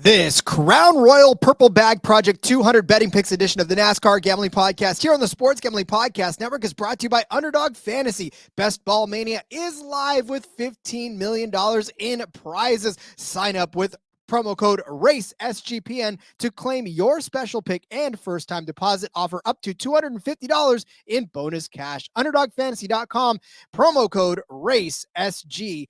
This Crown Royal Purple Bag Project 200 Betting Picks edition of the NASCAR Gambling Podcast here on the Sports Gambling Podcast Network is brought to you by Underdog Fantasy. Best Ball Mania is live with $15 million in prizes. Sign up with promo code RACESGPN to claim your special pick and first-time deposit offer up to $250 in bonus cash. UnderdogFantasy.com, promo code RACESGPN.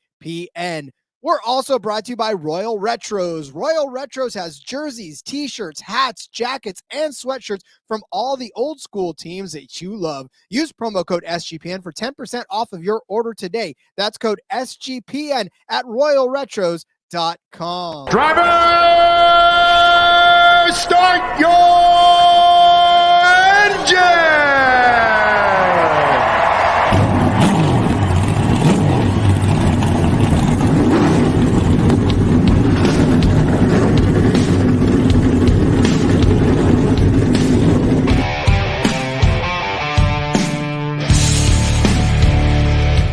We're also brought to you by Royal Retros. Royal Retros has jerseys, t-shirts, hats, jackets, and sweatshirts from all the old school teams that you love. Use promo code SGPN for 10% off of your order today. That's code SGPN at royalretros.com. Driver, start your engine!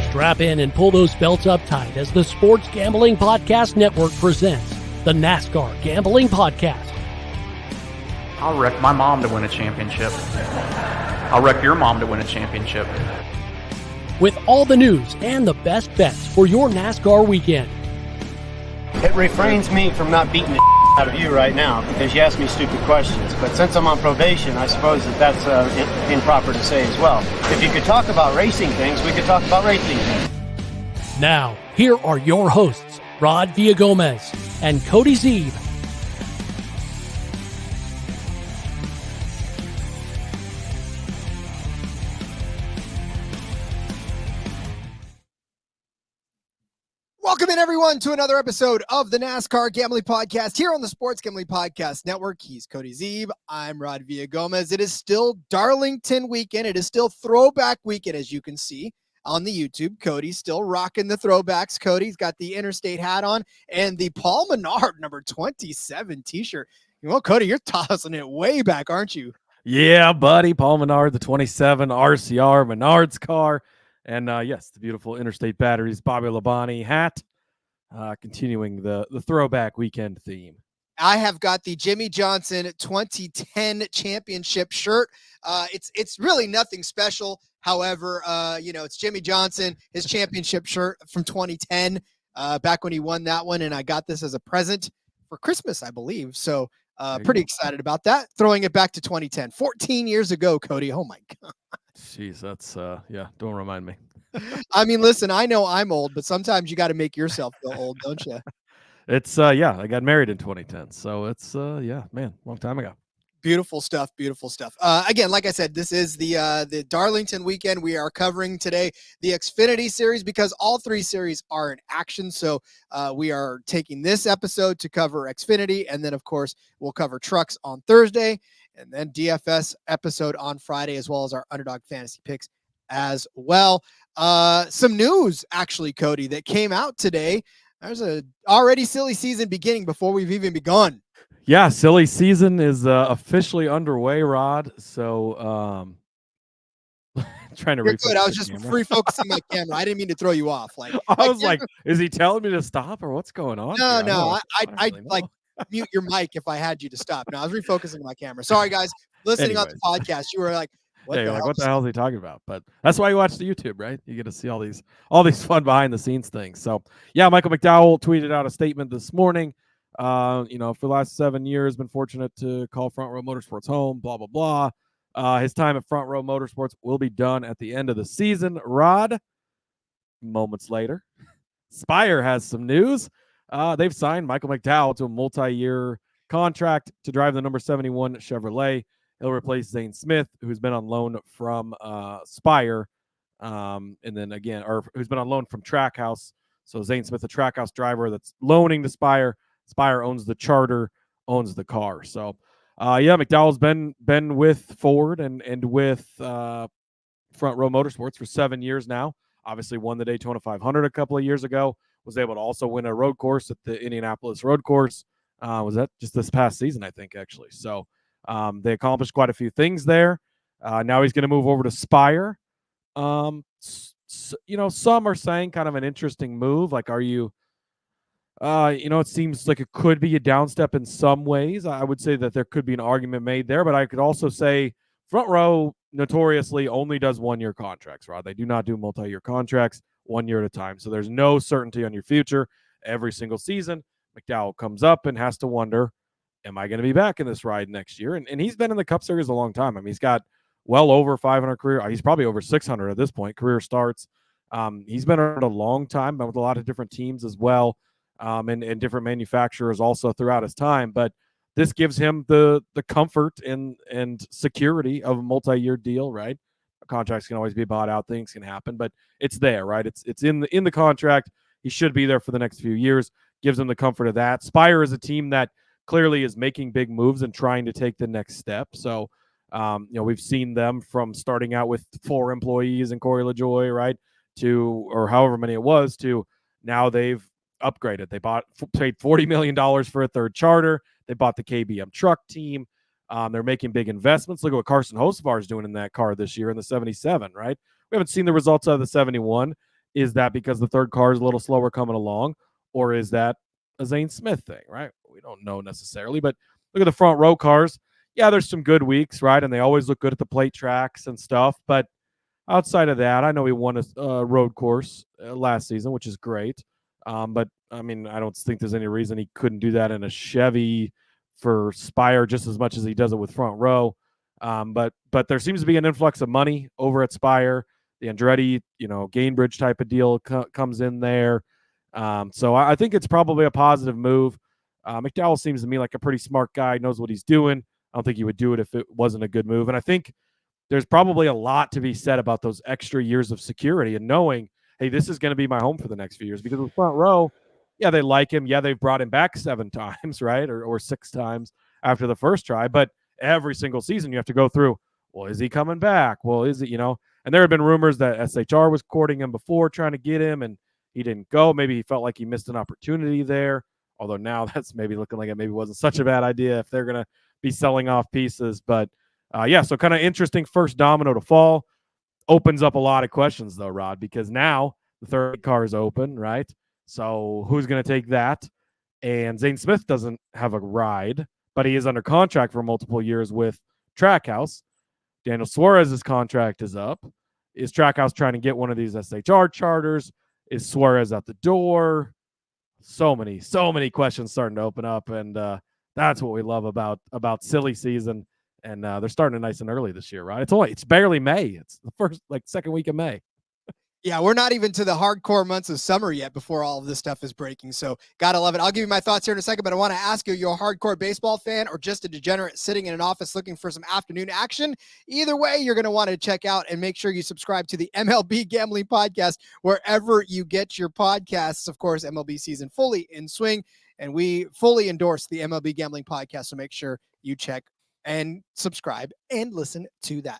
Strap in and pull those belts up tight as the Sports Gambling Podcast Network presents the NASCAR Gambling Podcast. I'll wreck my mom to win a championship. I'll wreck your mom to win a championship. With all the news and the best bets for your NASCAR weekend. It refrains me from not beating the out of you right now because you ask me stupid questions. But since I'm on probation, I suppose that's improper to say as well. If you could talk about racing things, we could talk about racing things. Now, here are your hosts, Rod Villagomez and Cody Zeeb. Welcome in, everyone, to another episode of the NASCAR Gambling Podcast here on the Sports Gambling Podcast Network. He's Cody Zeeb. I'm Rod Villagomez. It is still Darlington weekend. It is still throwback weekend, as you can see on the YouTube. Cody's still rocking the throwbacks. Cody's got the Interstate hat on and the Paul Menard number 27 t-shirt. Well, Cody, you're tossing it way back, aren't you? Yeah, buddy. Paul Menard, the 27 RCR Menard's car. And yes, the beautiful Interstate Batteries Bobby Labonte hat, continuing the throwback weekend theme. I have got the Jimmy Johnson 2010 championship shirt. It's really nothing special. However, it's Jimmy Johnson, his championship shirt from 2010, back when he won that one. And I got this as a present for Christmas, I believe. So pretty excited about that. Throwing it back to 2010, 14 years ago, Cody. Oh my God. Jeez, that's, don't remind me. I mean, listen, I know I'm old, but sometimes you got to make yourself feel old, don't you? It's, I got married in 2010. So it's, man, long time ago. Beautiful stuff. Beautiful stuff. Again, like I said, this is the Darlington weekend. We are covering today the Xfinity Series because all three series are in action. So we are taking this episode to cover Xfinity. And then, of course, we'll cover trucks on Thursday and then DFS episode on Friday, as well as our Underdog Fantasy Picks as well. Some news, actually, Cody, that came out today. There's a already silly season beginning before we've even begun. Yeah, silly season is officially underway, Rod. So trying to You're good. I was just refocusing my camera. I didn't mean to throw you off. Like I was like, is he telling me to stop or what's going on? No. I like mute your mic if I had you to stop. No, I was refocusing my camera. Sorry, guys. Listening on the podcast, you were like, what the hell is he talking about? But that's why you watch the YouTube, right? You get to see all these fun behind the scenes things. So yeah, Michael McDowell tweeted out a statement this morning. For the last 7 years, been fortunate to call Front Row Motorsports home, blah, blah, blah. His time at Front Row Motorsports will be done at the end of the season. Rod, moments later, Spire has some news. They've signed Michael McDowell to a multi-year contract to drive the number 71 Chevrolet. He'll replace Zane Smith, who's been on loan from Spire, and then again, or who's been on loan from Trackhouse. So Zane Smith, a Trackhouse driver that's loaning to Spire. Spire owns the charter, owns the car. So, McDowell's been with Ford and with Front Row Motorsports for 7 years now. Obviously won the Daytona 500 a couple of years ago. Was able to also win a road course at the Indianapolis road course. Was that just this past season, I think, actually. So they accomplished quite a few things there. Now he's going to move over to Spire. Some are saying kind of an interesting move. Like, are you It seems like it could be a downstep in some ways. I would say that there could be an argument made there, but I could also say Front Row notoriously only does 1-year contracts, Rod. They do not do multi-year contracts 1 year at a time. So there's no certainty on your future. Every single season, McDowell comes up and has to wonder, am I going to be back in this ride next year? And he's been in the Cup Series a long time. I mean, he's got well over 500 career. He's probably over 600 at this point, career starts. He's been around a long time, but with a lot of different teams as well. And different manufacturers also throughout his time. But this gives him the comfort and security of a multi-year deal, right? Contracts can always be bought out, things can happen, but it's there, right? It's in the contract. He should be there for the next few years. Gives him the comfort of that. Spire is a team that clearly is making big moves and trying to take the next step. So, we've seen them from starting out with 4 employees and Corey LaJoy, right, to or however many it was, to now they've upgraded. They paid $40 million for a third charter. They bought the KBM truck team. They're making big investments. Look at what Carson Hocevar is doing in that car this year in the 77, right? We haven't seen the results of the 71. Is that because the third car is a little slower coming along, or is that a Zane Smith thing, right? We don't know necessarily, but look at the front row cars. Yeah, there's some good weeks, right? And they always look good at the plate tracks and stuff. But outside of that, I know he won a road course last season, which is great. But I mean, I don't think there's any reason he couldn't do that in a Chevy for Spire just as much as he does it with front row. But there seems to be an influx of money over at Spire. The Andretti, Gainbridge type of deal comes in there. So I think it's probably a positive move. McDowell seems to me like a pretty smart guy, knows what he's doing. I don't think he would do it if it wasn't a good move. And I think there's probably a lot to be said about those extra years of security and knowing, hey, this is going to be my home for the next few years. Because with front row, yeah, they like him. Yeah, they've brought him back 7 times, right? Or 6 times after the first try. But every single season you have to go through, well, is he coming back? Well, is it, And there have been rumors that SHR was courting him before, trying to get him, and he didn't go. Maybe he felt like he missed an opportunity there. Although now that's maybe looking like it maybe wasn't such a bad idea if they're going to be selling off pieces. But, so kind of interesting first domino to fall. Opens up a lot of questions, though, Rod, because now the third car is open, right? So who's going to take that? And Zane Smith doesn't have a ride, but he is under contract for multiple years with Trackhouse. Daniel Suarez's contract is up. Is Trackhouse trying to get one of these SHR charters? Is Suarez out the door? So many questions starting to open up, and that's what we love about silly season. And they're starting it nice and early this year, right? It's barely May. It's the second week of May. Yeah, we're not even to the hardcore months of summer yet before all of this stuff is breaking. So gotta love it. I'll give you my thoughts here in a second, but I want to ask you, you're a hardcore baseball fan or just a degenerate sitting in an office looking for some afternoon action? Either way, you're going to want to check out and make sure you subscribe to the MLB Gambling Podcast wherever you get your podcasts. Of course, MLB season fully in swing, and we fully endorse the MLB Gambling Podcast, so make sure you check and subscribe and listen to that.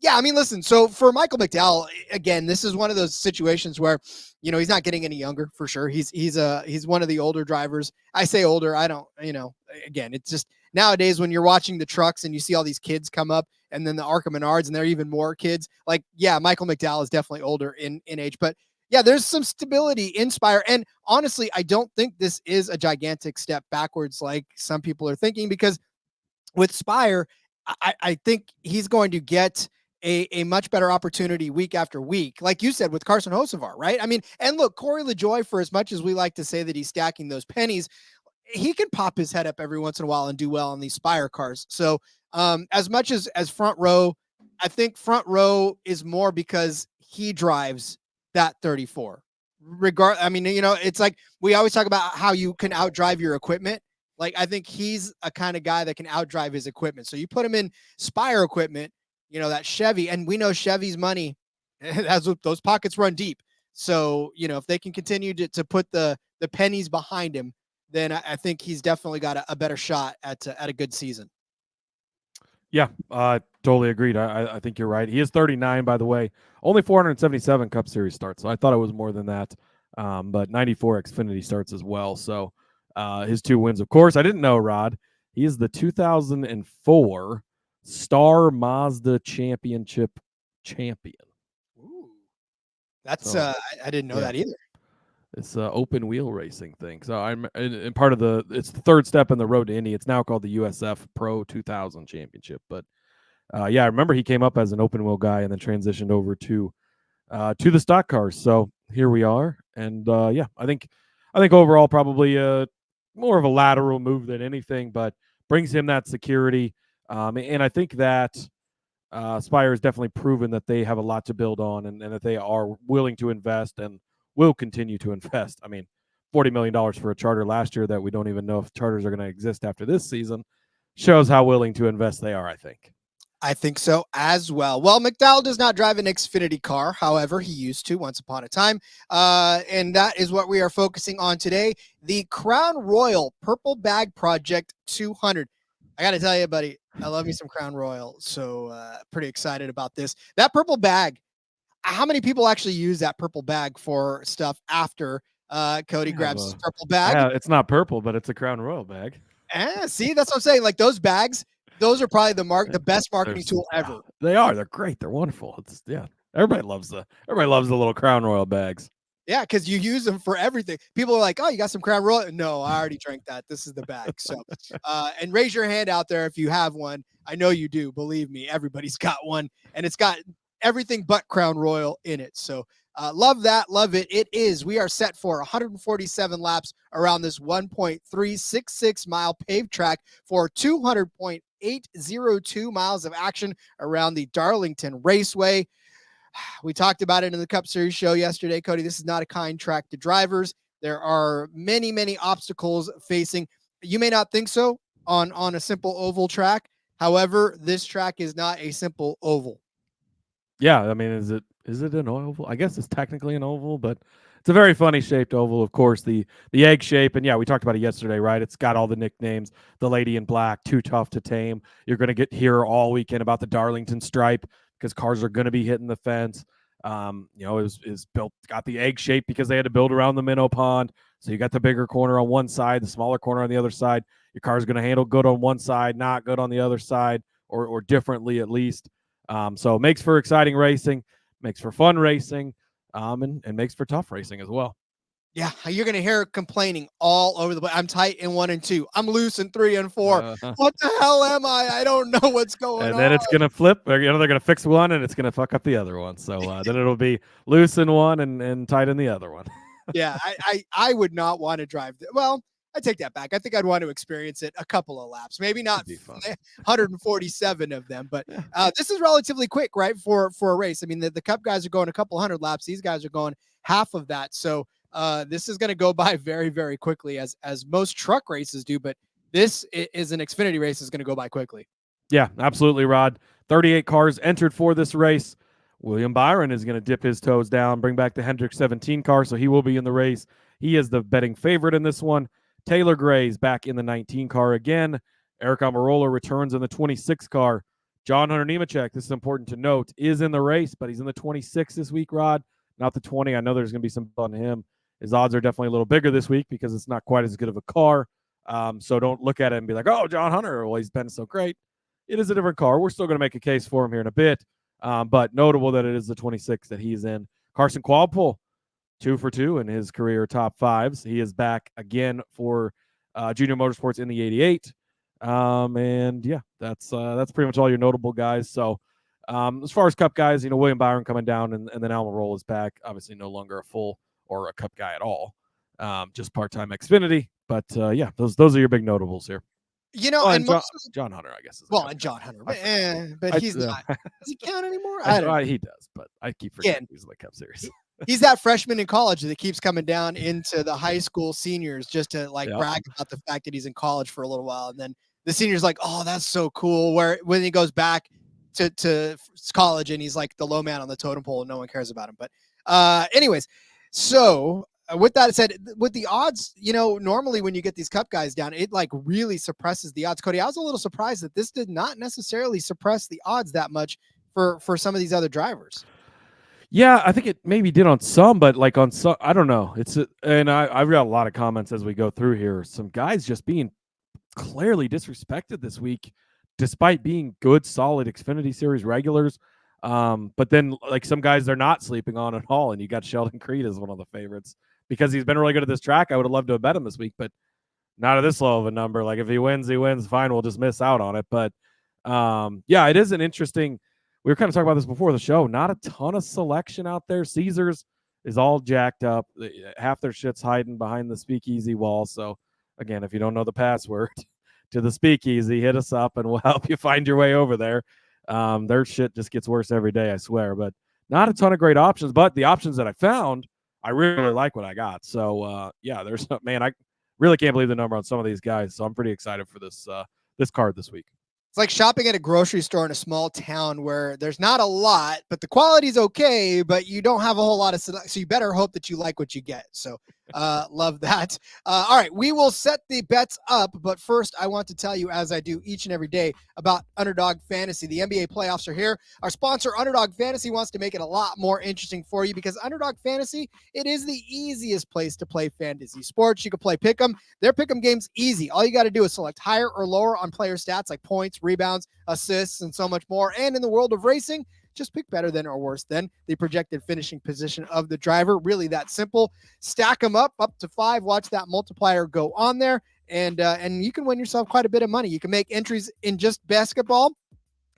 Listen, so for Michael McDowell, again, this is one of those situations where, he's not getting any younger for sure. He's one of the older drivers. I say older. I don't, again, it's just nowadays when you're watching the trucks and you see all these kids come up and then the Arca Menards and there are even more kids, like, yeah, Michael McDowell is definitely older in age, but yeah, there's some stability in Spire. And honestly, I don't think this is a gigantic step backwards like some people are thinking, because with Spire, I think he's going to get a much better opportunity week after week, like you said, with Carson Hocevar, right? I mean, and look, Corey LaJoy, for as much as we like to say that he's stacking those pennies, he can pop his head up every once in a while and do well on these Spire cars. So as much as front row, I think front row is more because he drives that 34. It's like we always talk about how you can outdrive your equipment. Like, I think he's a kind of guy that can outdrive his equipment. So you put him in Spire equipment, that Chevy, and we know Chevy's money, those pockets run deep. So, if they can continue to put the pennies behind him, then I think he's definitely got a better shot at a good season. Yeah, totally agreed. I think you're right. He is 39, by the way. Only 477 Cup Series starts. So I thought it was more than that. But 94 Xfinity starts as well. So his 2 wins, of course. I didn't know, Rod. He is the 2004 Star Mazda Championship champion. Ooh, that's I didn't know that either. open wheel racing thing. So I'm in part of it's the third step in the road to Indy. It's now called the USF Pro 2000 Championship. But yeah, I remember he came up as an open wheel guy and then transitioned over to the stock cars. So here we are, and yeah, I think overall probably more of a lateral move than anything, but brings him that security. And I think that Spire has definitely proven that they have a lot to build on, and that they are willing to invest and will continue to invest. I mean, $40 million for a charter last year that we don't even know if charters are going to exist after this season shows how willing to invest they are, I think. I think so as well. Well, McDowell does not drive an Xfinity car. However, he used to once upon a time. And that is what we are focusing on today. The Crown Royal Purple Bag Project 200. I got to tell you, buddy, I love me some Crown Royal. So pretty excited about this. That purple bag, how many people actually use that purple bag for stuff after Cody grabs his purple bag? Yeah, it's not purple, but it's a Crown Royal bag. See, that's what I'm saying. Like those bags, those are probably the best marketing tool ever. They are. They're great. They're wonderful. Everybody loves the little Crown Royal bags. Yeah, because you use them for everything. People are like, "Oh, you got some Crown Royal?" No, I already drank that. This is the bag. So, and raise your hand out there if you have one. I know you do. Believe me, everybody's got one, and it's got everything but Crown Royal in it. So, love that. Love it. It is. We are set for 147 laps around this 1.366 mile paved track for 200.802 miles of action around the Darlington Raceway. We talked about it in the Cup Series show yesterday, Cody. This is not a kind track to drivers. There are many, many obstacles facing. You may not think so on a simple oval track. However, this track is not a simple oval. Yeah, I mean, is it an oval? I guess it's technically an oval, but it's a very funny shaped oval. Of course, the egg shape, and yeah, we talked about it yesterday, right? It's got all the nicknames. The Lady in Black, Too Tough to Tame. You're going to hear all weekend about the Darlington Stripe, because cars are going to be hitting the fence. It was built, got the egg shape because they had to build around the minnow pond. So you got the bigger corner on one side, the smaller corner on the other side. Your car's going to handle good on one side, not good on the other side, or differently at least. So it makes for exciting racing, makes for fun racing, and makes for tough racing as well. Yeah, you're going to hear complaining all over the place. I'm tight in 1 and 2. I'm loose in 3 and 4. What the hell am I? I don't know what's going on. And then it's going to flip. They're going to fix one, and it's going to fuck up the other one. So then it'll be loose in one and tight in the other one. Yeah, I would not want to drive. Well, I take that back. I think I'd want to experience it a couple of laps, maybe not 147 of them, but this is relatively quick, right? For a race. I mean, the Cup guys are going a couple hundred laps. These guys are going half of that. So this is going to go by very, very quickly, as most truck races do. But this is an Xfinity race is going to go by quickly. Yeah, absolutely, Rod. 38 cars entered for this race. William Byron is going to dip his toes down, bring back the Hendrick 17 car, so he will be in the race. He is the betting favorite in this one. Taylor Gray's back in the 19 car again. Eric Almirola returns in the 26 car. John Hunter Nemechek, this is important to note, is in the race, but he's in the 26 this week, Rod, not the 20. I know there's going to be some fun to him. His odds are definitely a little bigger this week because it's not quite as good of a car. So don't look at it and be like, oh, John Hunter, well, he's been so great. It is a different car. We're still going to make a case for him here in a bit. But notable that it is the 26 that he's in. Carson Qualpole, 2 for 2 in his career top fives. He is back again for Junior Motorsports in the 88. And yeah, that's pretty much all your notable guys. So as far as Cup guys, William Byron coming down, and then Almirola is back. Obviously no longer a full or a Cup guy at all. Just part-time Xfinity. But yeah, those are your big notables here. And John Hunter, I guess. And John Hunter, but he's not. Does he count anymore? I don't know. He does, but I keep forgetting he's in the Cup Series. He's that freshman in college that keeps coming down into the high school seniors just to brag about the fact that he's in college for a little while, and then the seniors like, oh, that's so cool. Where when he goes back to college and he's like the low man on the totem pole, and no one cares about him. But anyways, so. With that said, with the odds, normally when you get these Cup guys down, it really suppresses the odds. Cody, I was a little surprised that this did not necessarily suppress the odds that much for some of these other drivers. Yeah, I think it maybe did on some, but on some, I don't know. I've got a lot of comments as we go through here. Some guys just being clearly disrespected this week, despite being good, solid Xfinity Series regulars. But then some guys they're not sleeping on at all, and you got Sheldon Creed as one of the favorites because he's been really good at this track. I would have loved to have bet him this week, but not at this low of a number. Like if he wins, he wins. Fine, we'll just miss out on it. But yeah, it is an interesting. We were kind of talking about this before the show. Not a ton of selection out there. Caesars is all jacked up. Half their shit's hiding behind the speakeasy wall. So again, if you don't know the password to the speakeasy, hit us up and we'll help you find your way over there. Their shit just gets worse every day, I swear. But not a ton of great options. But the options that I found, I really like what I got. So yeah, I really can't believe the number on some of these guys. So I'm pretty excited for this card this week. It's like shopping at a grocery store in a small town where there's not a lot, but the quality's okay, but you don't have a whole lot of so you better hope that you like what you get. So love that. All right, we will set the bets up, but first I want to tell you, as I do each and every day, about Underdog Fantasy. The NBA playoffs are here. Our sponsor, Underdog Fantasy, wants to make it a lot more interesting for you because Underdog Fantasy, it is the easiest place to play fantasy sports. You can play Pick'em. Their Pick'em game's easy. All you got to do is select higher or lower on player stats like points, rebounds, assists, and so much more. And in the world of racing, just pick better than or worse than the projected finishing position of the driver. Really that simple. Stack them up to 5. Watch that multiplier go on there, and you can win yourself quite a bit of money. You can make entries in just basketball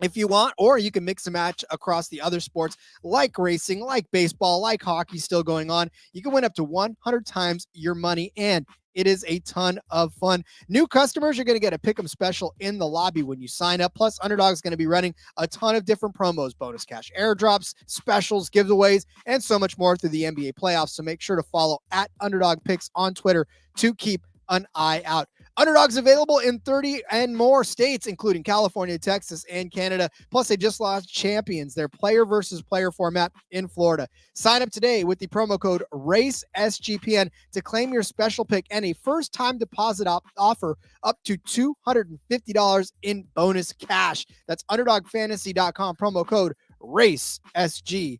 if you want, or you can mix and match across the other sports like racing, like baseball, like hockey still going on. You can win up to 100 times your money, and it is a ton of fun. New customers are going to get a Pick'em special in the lobby when you sign up. Plus, Underdog's going to be running a ton of different promos, bonus cash airdrops, specials, giveaways, and so much more through the NBA playoffs. So make sure to follow at Underdog Picks on Twitter to keep an eye out. Underdog's available in 30 and more states, including California, Texas, and Canada. Plus, they just launched Champions, their player versus player format in Florida. Sign up today with the promo code RACESGPN to claim your special pick and a first-time deposit offer up to $250 in bonus cash. That's UnderdogFantasy.com, promo code RACESGPN.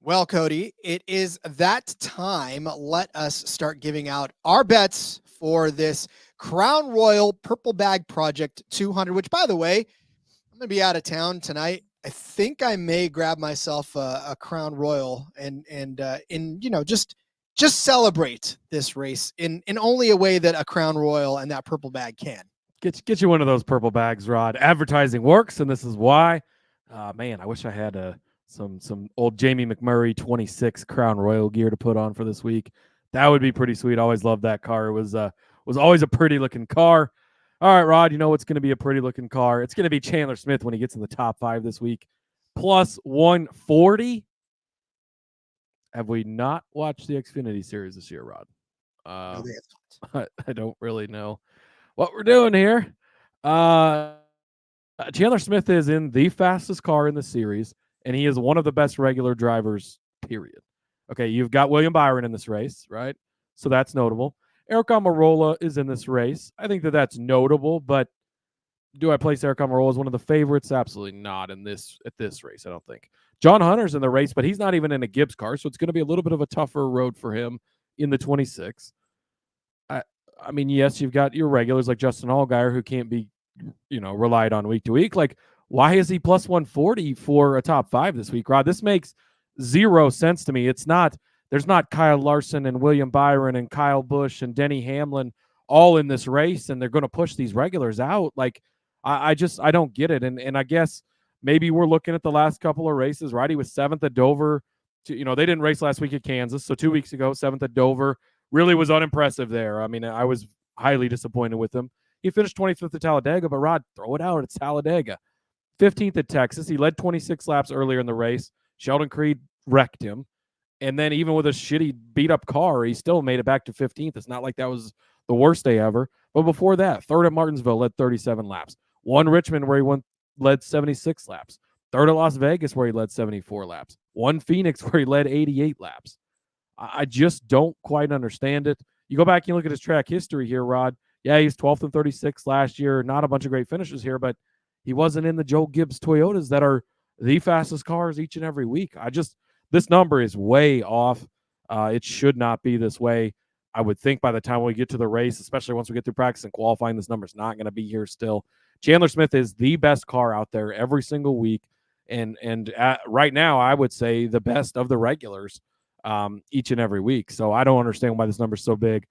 Well, Cody, it is that time. Let us start giving out our bets for this Crown Royal Purple Bag Project 200, which, by the way, I'm going to be out of town tonight. I think I may grab myself a Crown Royal and just celebrate this race in only a way that a Crown Royal and that purple bag can. Get you one of those purple bags, Rod. Advertising works, and this is why. Man, I wish I had some old Jamie McMurray 26 Crown Royal gear to put on for this week. That would be pretty sweet. Always loved that car. It was always a pretty looking car. All right, Rod, you know what's going to be a pretty looking car? It's going to be Chandler Smith when he gets in the top 5 this week. Plus 140. Have we not watched the Xfinity Series this year, Rod? No, they have not. I don't really know what we're doing here. Chandler Smith is in the fastest car in the series, and he is one of the best regular drivers, period. Okay, you've got William Byron in this race, right? So that's notable. Eric Almirola is in this race. I think that's notable, but do I place Eric Almirola as one of the favorites? Absolutely not at this race, I don't think. John Hunter's in the race, but he's not even in a Gibbs car, so it's going to be a little bit of a tougher road for him in the 26. I mean, yes, you've got your regulars like Justin Allgaier who can't be, relied on week to week. Like, why is he plus 140 for a top 5 this week, Rod? This makes zero sense to me. There's not Kyle Larson and William Byron and Kyle Busch and Denny Hamlin all in this race, and they're going to push these regulars out. Like, I don't get it. And I guess maybe we're looking at the last couple of races, right? He was 7th at Dover. They didn't race last week at Kansas. So 2 weeks ago, 7th at Dover. Really was unimpressive there. I mean, I was highly disappointed with him. He finished 25th at Talladega, but Rod, throw it out. It's Talladega. 15th at Texas. He led 26 laps earlier in the race. Sheldon Creed wrecked him. And then even with a shitty beat-up car, he still made it back to 15th. It's not like that was the worst day ever. But before that, 3rd at Martinsville, led 37 laps. 1 Richmond, where he led 76 laps. 3rd at Las Vegas, where he led 74 laps. 1 Phoenix, where he led 88 laps. I just don't quite understand it. You go back and you look at his track history here, Rod. Yeah, he's 12th and 36 last year. Not a bunch of great finishes here, but he wasn't in the Joe Gibbs Toyotas that are the fastest cars each and every week. This number is way off. It should not be this way. I would think by the time we get to the race, especially once we get through practice and qualifying, this number is not going to be here still. Chandler Smith is the best car out there every single week. and right now I would say the best of the regulars each and every week. So I don't understand why this number's so big.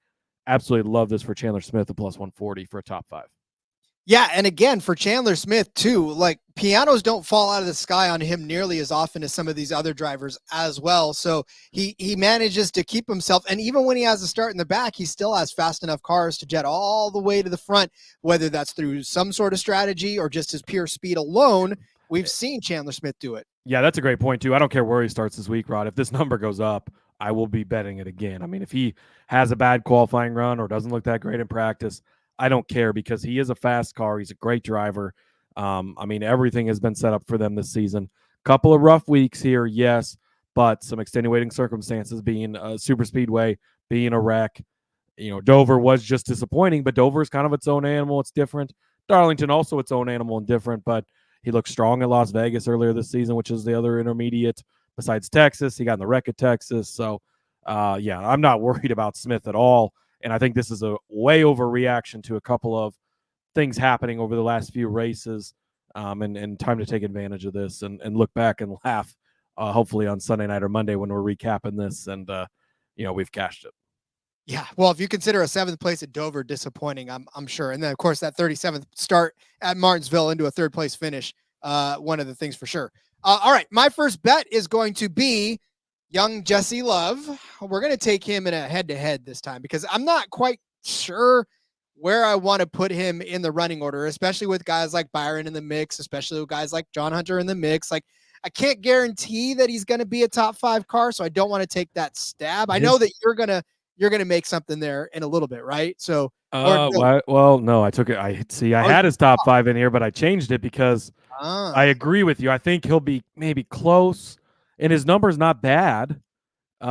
Absolutely love this for Chandler Smith, a plus 140 for a top 5. Yeah, and again, for Chandler Smith, too, like pianos don't fall out of the sky on him nearly as often as some of these other drivers as well. So he manages to keep himself, and even when he has a start in the back, he still has fast enough cars to jet all the way to the front, whether that's through some sort of strategy or just his pure speed alone. We've seen Chandler Smith do it. Yeah, that's a great point, too. I don't care where he starts this week, Rod. If this number goes up, I will be betting it again. I mean, if he has a bad qualifying run or doesn't look that great in practice, I don't care because he is a fast car. He's a great driver. I mean, everything has been set up for them this season. Couple of rough weeks here, yes, but some extenuating circumstances, being a super speedway, being a wreck. You know, Dover was just disappointing, but Dover is kind of its own animal. It's different. Darlington also its own animal and different, but he looked strong at Las Vegas earlier this season, which is the other intermediate besides Texas. He got in the wreck at Texas. So, yeah, I'm not worried about Smith at all. And I think this is a way overreaction to a couple of things happening over the last few races, and time to take advantage of this and look back and laugh, hopefully on Sunday night or Monday when we're recapping this and, we've cashed it. Yeah, well, if you consider a 7th place at Dover disappointing, I'm sure. And then, of course, that 37th start at Martinsville into a 3rd place finish, one of the things for sure. All right, my first bet is going to be young Jesse Love. We're going to take him in a head-to-head this time because I'm not quite sure where I want to put him in the running order, especially with guys like Byron in the mix, especially with guys like John Hunter in the mix. Like, I can't guarantee that he's going to be a top 5 car, so I don't want to take that stab. I know that you're going to make something there in a little bit, right? So, no, I took it. I had his top 5 in here, but I changed it because I agree with you. I think he'll be maybe close. And his number's not bad. You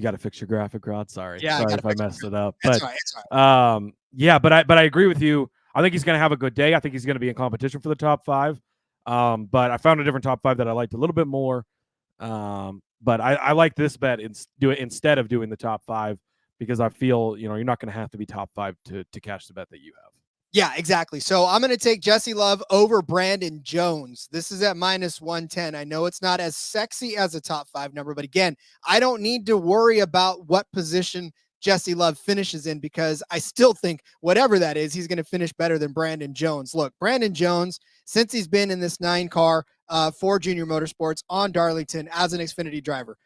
got to fix your graphic, Rod. Sorry if I messed it up. But yeah, but I agree with you. I think he's going to have a good day. I think he's going to be in competition for the top 5. But I found a different top 5 that I liked a little bit more. But I like this bet instead of doing the top 5 because I feel you're not going to have to be top 5 to cash the bet that you have. Yeah, exactly. So I'm going to take Jesse Love over Brandon Jones. This is at minus 110. I know it's not as sexy as a top 5 number, but again, I don't need to worry about what position Jesse Love finishes in because I still think whatever that is, he's going to finish better than Brandon Jones. Look, Brandon Jones, since he's been in this 9 car for Junior Motorsports on Darlington as an Xfinity driver,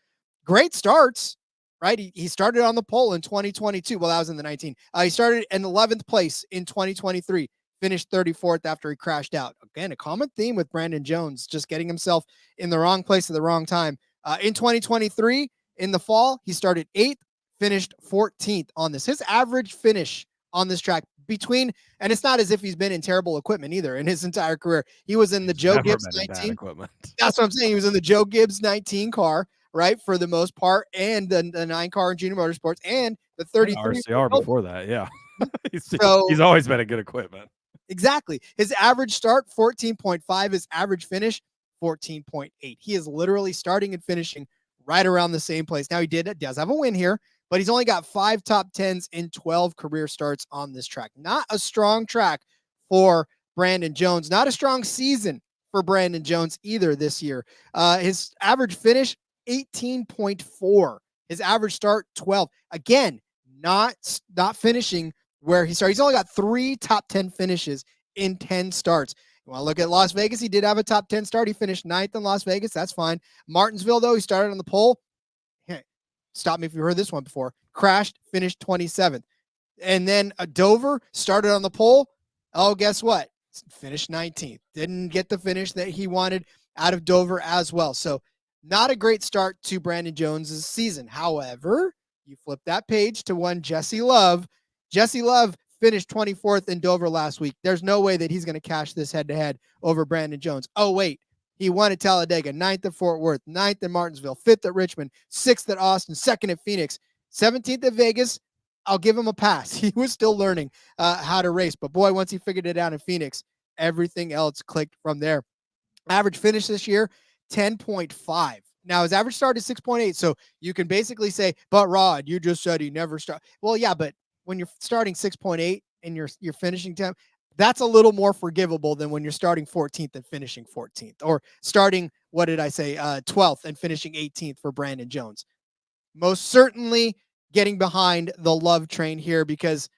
great starts. Right. He started on the pole in 2022. Well, that was in the 19. He started in 11th place in 2023, finished 34th after he crashed out. Again, a common theme with Brandon Jones, just getting himself in the wrong place at the wrong time. In 2023, in the fall, he started 8th, finished 14th on this. His average finish on this track and it's not as if he's been in terrible equipment either in his entire career. He was in the Joe Gibbs 19. That's what I'm saying. He was in the Joe Gibbs 19 car. Right, for the most part, and the 9 car in Junior Motorsports, and the 33 RCR before that, yeah. he's always been a good equipment. Exactly. His average start 14.5, his average finish 14.8. He is literally starting and finishing right around the same place. Now he does have a win here, but he's only got 5 top 10s in 12 career starts on this track. Not a strong track for Brandon Jones. Not a strong season for Brandon Jones either this year. His average finish 18.4. His average start 12. Again, not finishing where he started. He's only got 3 top 10 finishes in 10 starts. You want to look at Las Vegas? He did have a top 10 start. He finished 9th in Las Vegas. That's fine. Martinsville, though, he started on the pole. Hey, stop me if you heard this one before. Crashed, finished 27th. And then Dover started on the pole. Oh, guess what? Finished 19th. Didn't get the finish that he wanted out of Dover as well. So not a great start to Brandon Jones' season. However, you flip that page to one Jesse Love. Jesse Love finished 24th in Dover last week. There's no way that he's going to cash this head-to-head over Brandon Jones. Oh, wait. He won at Talladega, 9th at Fort Worth, 9th at Martinsville, 5th at Richmond, 6th at Austin, 2nd at Phoenix, 17th at Vegas. I'll give him a pass. He was still learning how to race. But, boy, once he figured it out in Phoenix, everything else clicked from there. Average finish this year, 10.5. Now, his average start is 6.8, so you can basically say, but Rod, you just said he never started. Well, yeah, but when you're starting 6.8 and you're finishing 10, that's a little more forgivable than when you're starting 14th and finishing 14th, or starting, 12th and finishing 18th for Brandon Jones. Most certainly getting behind the Love train here, because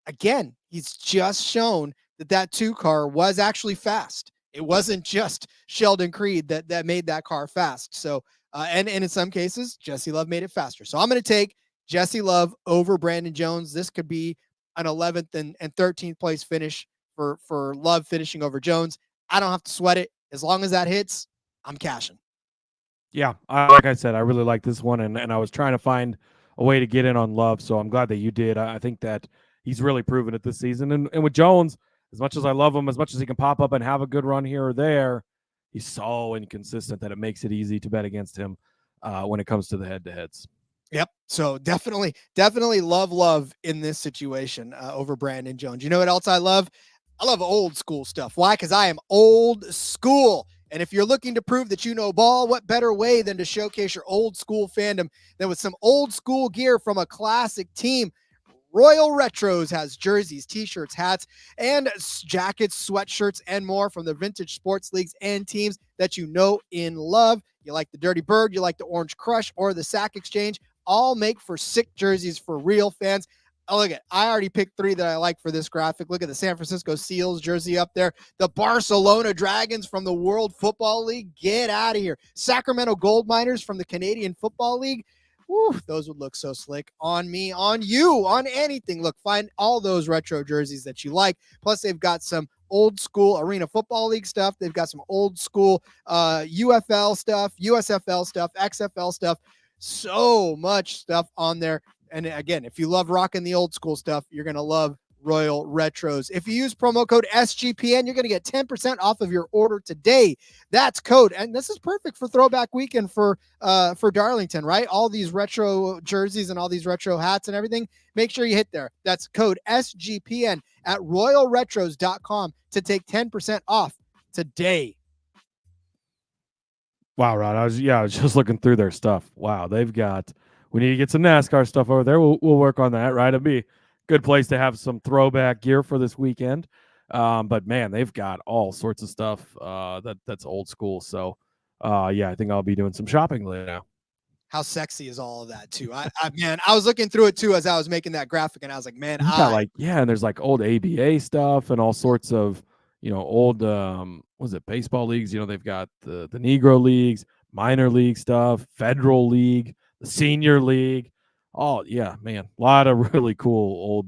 again, he's just shown that 2 car was actually fast. It wasn't just Sheldon Creed that made that car fast. So, and in some cases, Jesse Love made it faster. So I'm going to take Jesse Love over Brandon Jones. This could be an 11th and 13th place finish for Love finishing over Jones. I don't have to sweat it. As long as that hits, I'm cashing. Yeah, like I said, I really like this one, and I was trying to find a way to get in on Love, so I'm glad that you did. I think that he's really proven it this season. And with Jones, as much as I love him, as much as he can pop up and have a good run here or there, he's so inconsistent that it makes it easy to bet against him when it comes to the head-to-heads. Yep. So definitely love in this situation over Brandon Jones. You know what else I love? I love old school stuff. Why? Because I am old school. And if you're looking to prove that you know ball, what better way than to showcase your old school fandom than with some old school gear from a classic team? Royal Retros has jerseys, t-shirts, hats, and jackets, sweatshirts, and more from the vintage sports leagues and teams that you know and love. You like the Dirty Bird, you like the Orange Crush, or the Sack Exchange. All make for sick jerseys for real fans. Oh, look at, I already picked 3 that I like for this graphic. Look at the San Francisco Seals jersey up there. The Barcelona Dragons from the World Football League. Get out of here. Sacramento Gold Miners from the Canadian Football League. Woo, those would look so slick on me, on you, on anything. Look, find all those retro jerseys that you like. Plus, they've got some old school Arena Football League stuff. They've got some old school UFL stuff, USFL stuff, XFL stuff. So much stuff on there. And again, if you love rocking the old school stuff, you're going to love Royal Retros. If you use promo code SGPN, you're going to get 10% off of your order today. That's code. And this is perfect for throwback weekend for Darlington, right? All these retro jerseys and all these retro hats and everything. Make sure you hit there. That's code SGPN at royalretros.com to take 10% off today. Wow, Rod. I was just looking through their stuff. Wow, we need to get some NASCAR stuff over there. We'll work on that, right? It'd be a good place to have some throwback gear for this weekend. But man, they've got all sorts of stuff that's old school. So I think I'll be doing some shopping later now. How sexy is all of that too? I was looking through it too as I was making that graphic, and I was like, man, and there's like old ABA stuff and all sorts of old baseball leagues. They've got the Negro leagues, minor league stuff, federal league, the senior league. Oh yeah, man, a lot of really cool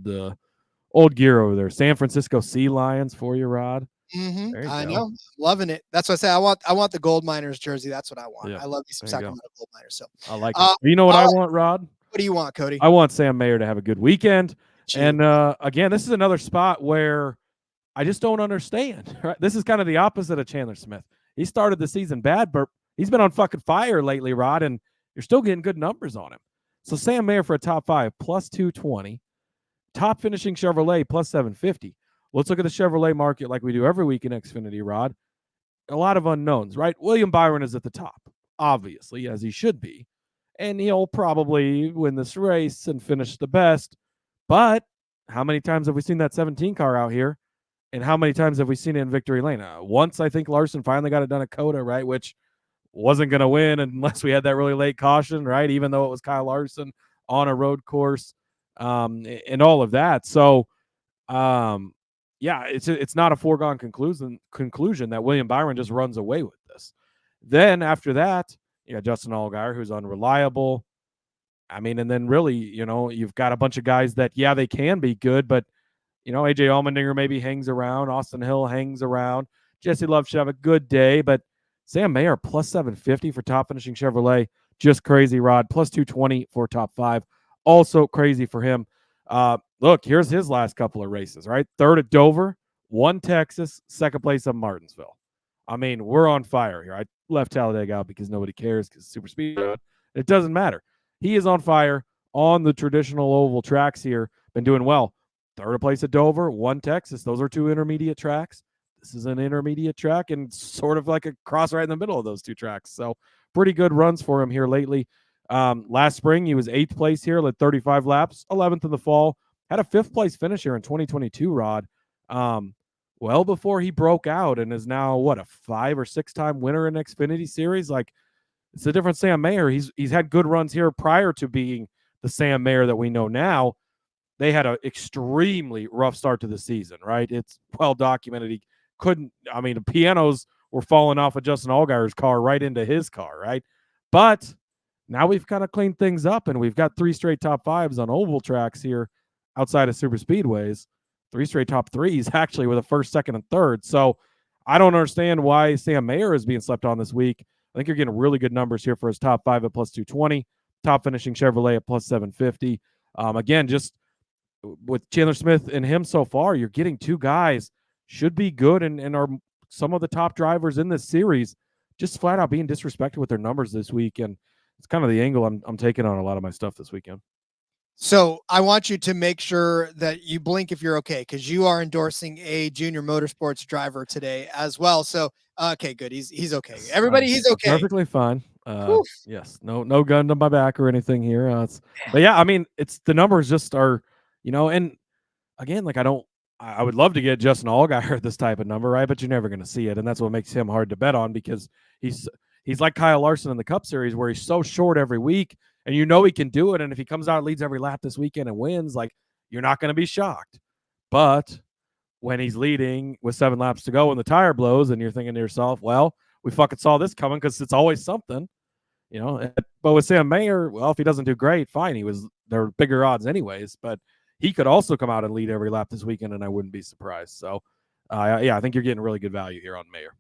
old gear over there. San Francisco Sea Lions for you, Rod. Mm-hmm. I know, loving it. That's what I say. I want the Gold Miners jersey. That's what I want. Yeah, I love these Sacramento Gold Miners. So I like it. You know what I want, Rod? What do you want, Cody? I want Sam Mayer to have a good weekend. And again, this is another spot where I just don't understand. Right? This is kind of the opposite of Chandler Smith. He started the season bad, but he's been on fucking fire lately, Rod, and you're still getting good numbers on him. So Sam Mayer for a top 5, plus 220. Top finishing Chevrolet, plus 750. Let's look at the Chevrolet market like we do every week in Xfinity, Rod. A lot of unknowns, right? William Byron is at the top, obviously, as he should be. And he'll probably win this race and finish the best. But how many times have we seen that 17 car out here? And how many times have we seen it in Victory Lane? Once, I think Larson finally got it done at Coda, right? Which wasn't going to win unless we had that really late caution, right? Even though it was Kyle Larson on a road course and all of that. So, it's not a foregone conclusion that William Byron just runs away with this. Then after that, you got Justin Allgaier, who's unreliable. I mean, and then really, you've got a bunch of guys that, they can be good, but, AJ Allmendinger maybe hangs around. Austin Hill hangs around. Jesse Love should have a good day, but Sam Mayer, plus 750 for top finishing Chevrolet. Just crazy, Rod. Plus 220 for top 5. Also crazy for him. Look, here's his last couple of races, right? 3rd at Dover, 1 Texas, 2nd place at Martinsville. I mean, we're on fire here. I left Talladega out because nobody cares because it's super speed. It doesn't matter. He is on fire on the traditional oval tracks here. Been doing well. 3rd place at Dover, 1 Texas. Those are 2 intermediate tracks. This is an intermediate track and sort of like a cross right in the middle of those 2 tracks. So pretty good runs for him here lately. Last spring, he was 8th place here, led 35 laps, 11th in the fall. Had a 5th place finish here in 2022, Rod. well before he broke out and is now a 5 or 6 time winner in Xfinity Series. Like, it's a different Sam Mayer. He's had good runs here prior to being the Sam Mayer that we know now. They had an extremely rough start to the season, right? It's well documented. He couldn't, the pianos were falling off of Justin Allgaier's car right into his car, right? But now we've kind of cleaned things up, and we've got 3 straight top 5s on oval tracks here outside of super speedways. 3 straight top 3s actually with a first, second, and third. So I don't understand why Sam Mayer is being slept on this week. I think you're getting really good numbers here for his top 5 at plus 220, top finishing Chevrolet at plus 750. Again, just with Chandler Smith and him so far, you're getting 2 guys should be good and are some of the top drivers in this series, just flat out being disrespected with their numbers this week. And it's kind of the angle I'm taking on a lot of my stuff this weekend. So I want you to make sure that you blink if you're okay, because you are endorsing a junior motorsports driver today as well. So okay, good. He's okay. Everybody, he's okay. Perfectly fine. Yes, no gun to my back or anything here. But yeah, it's the numbers just are, and again, like I would love to get Justin Allgaier at this type of number, right? But you're never going to see it, and that's what makes him hard to bet on, because he's like Kyle Larson in the Cup Series, where he's so short every week, and he can do it. And if he comes out and leads every lap this weekend and wins, like, you're not going to be shocked. But when he's leading with 7 laps to go and the tire blows, and you're thinking to yourself, well, we fucking saw this coming, because it's always something, But with Sam Mayer, well, if he doesn't do great, fine. There are bigger odds anyways, but he could also come out and lead every lap this weekend, and I wouldn't be surprised. So, I think you're getting really good value here on Mayer.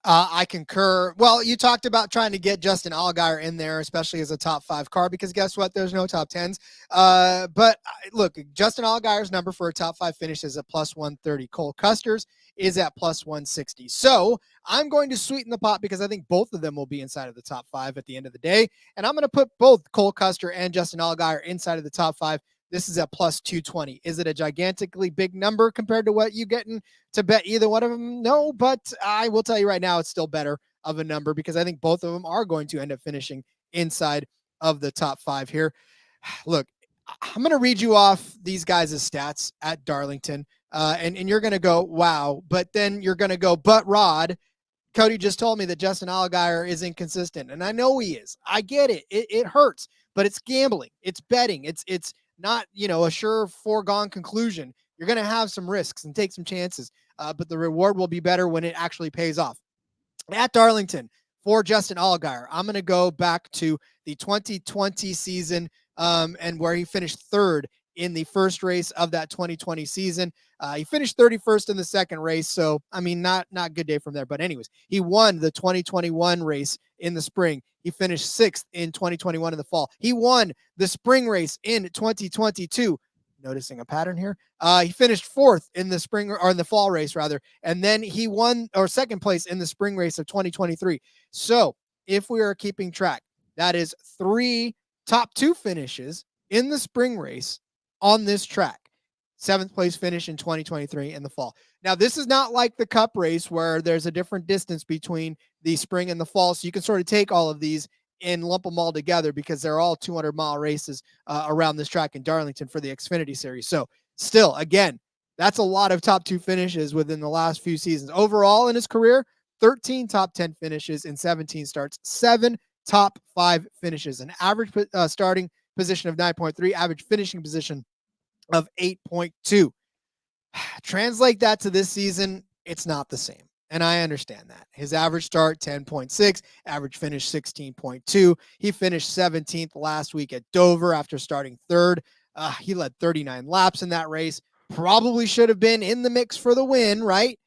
I concur. Well, you talked about trying to get Justin Allgaier in there, especially as a top 5 car, because guess what? There's no top 10s. But look, Justin Allgaier's number for a top 5 finish is at plus 130. Cole Custer's is at plus 160. So I'm going to sweeten the pot, because I think both of them will be inside of the top 5 at the end of the day. And I'm going to put both Cole Custer and Justin Allgaier inside of the top 5. This is at plus 220. Is it a gigantically big number compared to what you getting to bet either one of them? No, but I will tell you right now, it's still better of a number, because I think both of them are going to end up finishing inside of the top 5 here. Look, I'm going to read you off these guys' stats at Darlington, and you're going to go, wow, but then you're going to go, but Rod, Cody just told me that Justin Allgaier is inconsistent, and I know he is. I get it. It hurts, but it's gambling. It's betting. It's not, a sure foregone conclusion. You're going to have some risks and take some chances, but the reward will be better when it actually pays off. At Darlington, for Justin Allgaier, I'm going to go back to the 2020 season, and where he finished 3rd in the first race of that 2020 season. He finished 31st in the second race, so not good day from there. But anyways, he won the 2021 race in the spring. He finished 6th in 2021 in the fall. He won the spring race in 2022. Noticing a pattern here. He finished 4th in the spring, or in the fall race rather, and then he won, or 2nd place in the spring race of 2023. So if we are keeping track, that is 3 top 2 finishes in the spring race on this track. 7th place finish in 2023 in the fall. Now, this is not like the Cup race where there's a different distance between the spring and the fall. So you can sort of take all of these and lump them all together, because they're all 200-mile races around this track in Darlington for the Xfinity Series. So still, again, that's a lot of top 2 finishes within the last few seasons. Overall in his career, 13 top 10 finishes in 17 starts, 7 top 5 finishes, an average starting position of 9.3, average finishing position of 8.2. Translate that to this season, it's not the same. And I understand that. His average start, 10.6, average finish, 16.2. He finished 17th last week at Dover after starting 3rd. He led 39 laps in that race. Probably should have been in the mix for the win, right?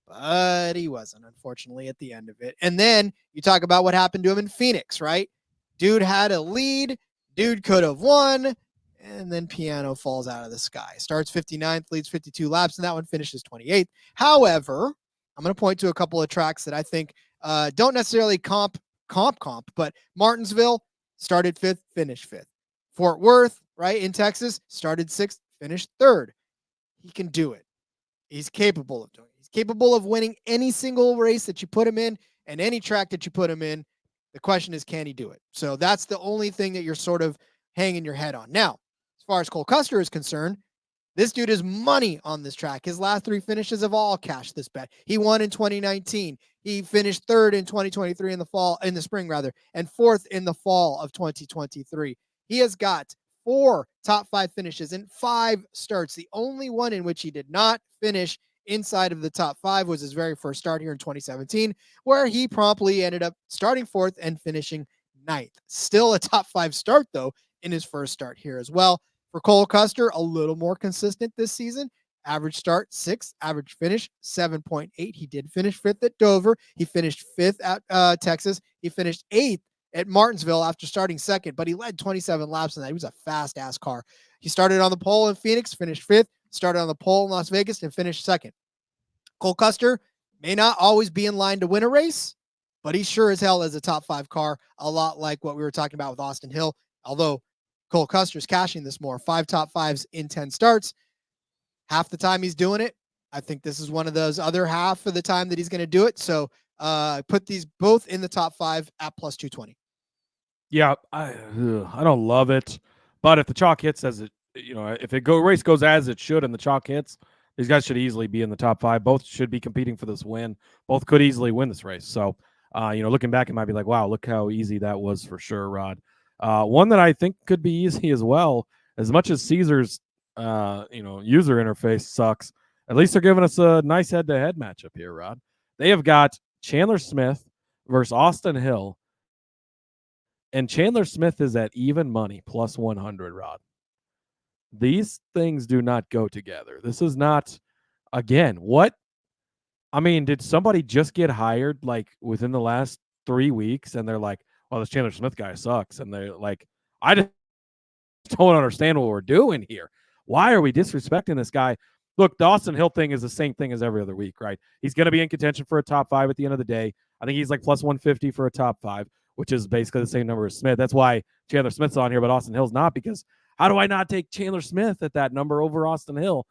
But he wasn't, unfortunately, at the end of it. And then you talk about what happened to him in Phoenix, right? Dude had a lead. Dude could have won. And then piano falls out of the sky. Starts 59th, leads 52 laps, and that one finishes 28th. However, I'm going to point to a couple of tracks that I think don't necessarily comp, but Martinsville started 5th, finished 5th. Fort Worth, right, in Texas, started 6th, finished 3rd. He can do it. He's capable of doing it. He's capable of winning any single race that you put him in and any track that you put him in. The question is, can he do it? So that's the only thing that you're sort of hanging your head on. Now, as far as Cole Custer is concerned, This dude is money on this track. His last 3 finishes have all cashed this bet. He won in 2019. He finished 3rd in 2023 in the spring, and 4th in the fall of 2023. He has got 4 top 5 finishes in 5 starts. The only one in which he did not finish inside of the top 5 was his very first start here in 2017, where he promptly ended up starting 4th and finishing 9th. Still a top 5 start, though, in his first start here as well. For Cole Custer, a little more consistent this season. Average start 6, average finish 7.8. He did finish 5th at Dover. He finished 5th at Texas. He finished 8th at Martinsville after starting 2nd, but he led 27 laps in that. He was a fast-ass car. He started on the pole in Phoenix, finished 5th, started on the pole in Las Vegas, and finished 2nd. Cole Custer may not always be in line to win a race, but he sure as hell is a top 5 car, a lot like what we were talking about with Austin Hill, although Cole Custer's cashing this more. 5 top 5s in 10 starts. Half the time he's doing it. I think this is one of those other half of the time that he's going to do it. So put these both in the top 5 at plus 220. Yeah, I don't love it, but if the chalk hits as it, if race goes as it should and the chalk hits, these guys should easily be in the top 5. Both should be competing for this win. Both could easily win this race. So, looking back, it might be like, wow, look how easy that was for sure, Rod. One that I think could be easy as well, as much as Caesar's, user interface sucks, at least they're giving us a nice head-to-head matchup here, Rod. They have got Chandler Smith versus Austin Hill, and Chandler Smith is at even money, plus 100, Rod. These things do not go together. This is not, again, what? I mean, did somebody just get hired, like, within the last 3 weeks, and they're like, well, this Chandler Smith guy sucks. And they're like, I just don't understand what we're doing here. Why are we disrespecting this guy? Look, the Austin Hill thing is the same thing as every other week, right? He's going to be in contention for a top 5 at the end of the day. I think he's like plus 150 for a top 5, which is basically the same number as Smith. That's why Chandler Smith's on here, but Austin Hill's not, because how do I not take Chandler Smith at that number over Austin Hill?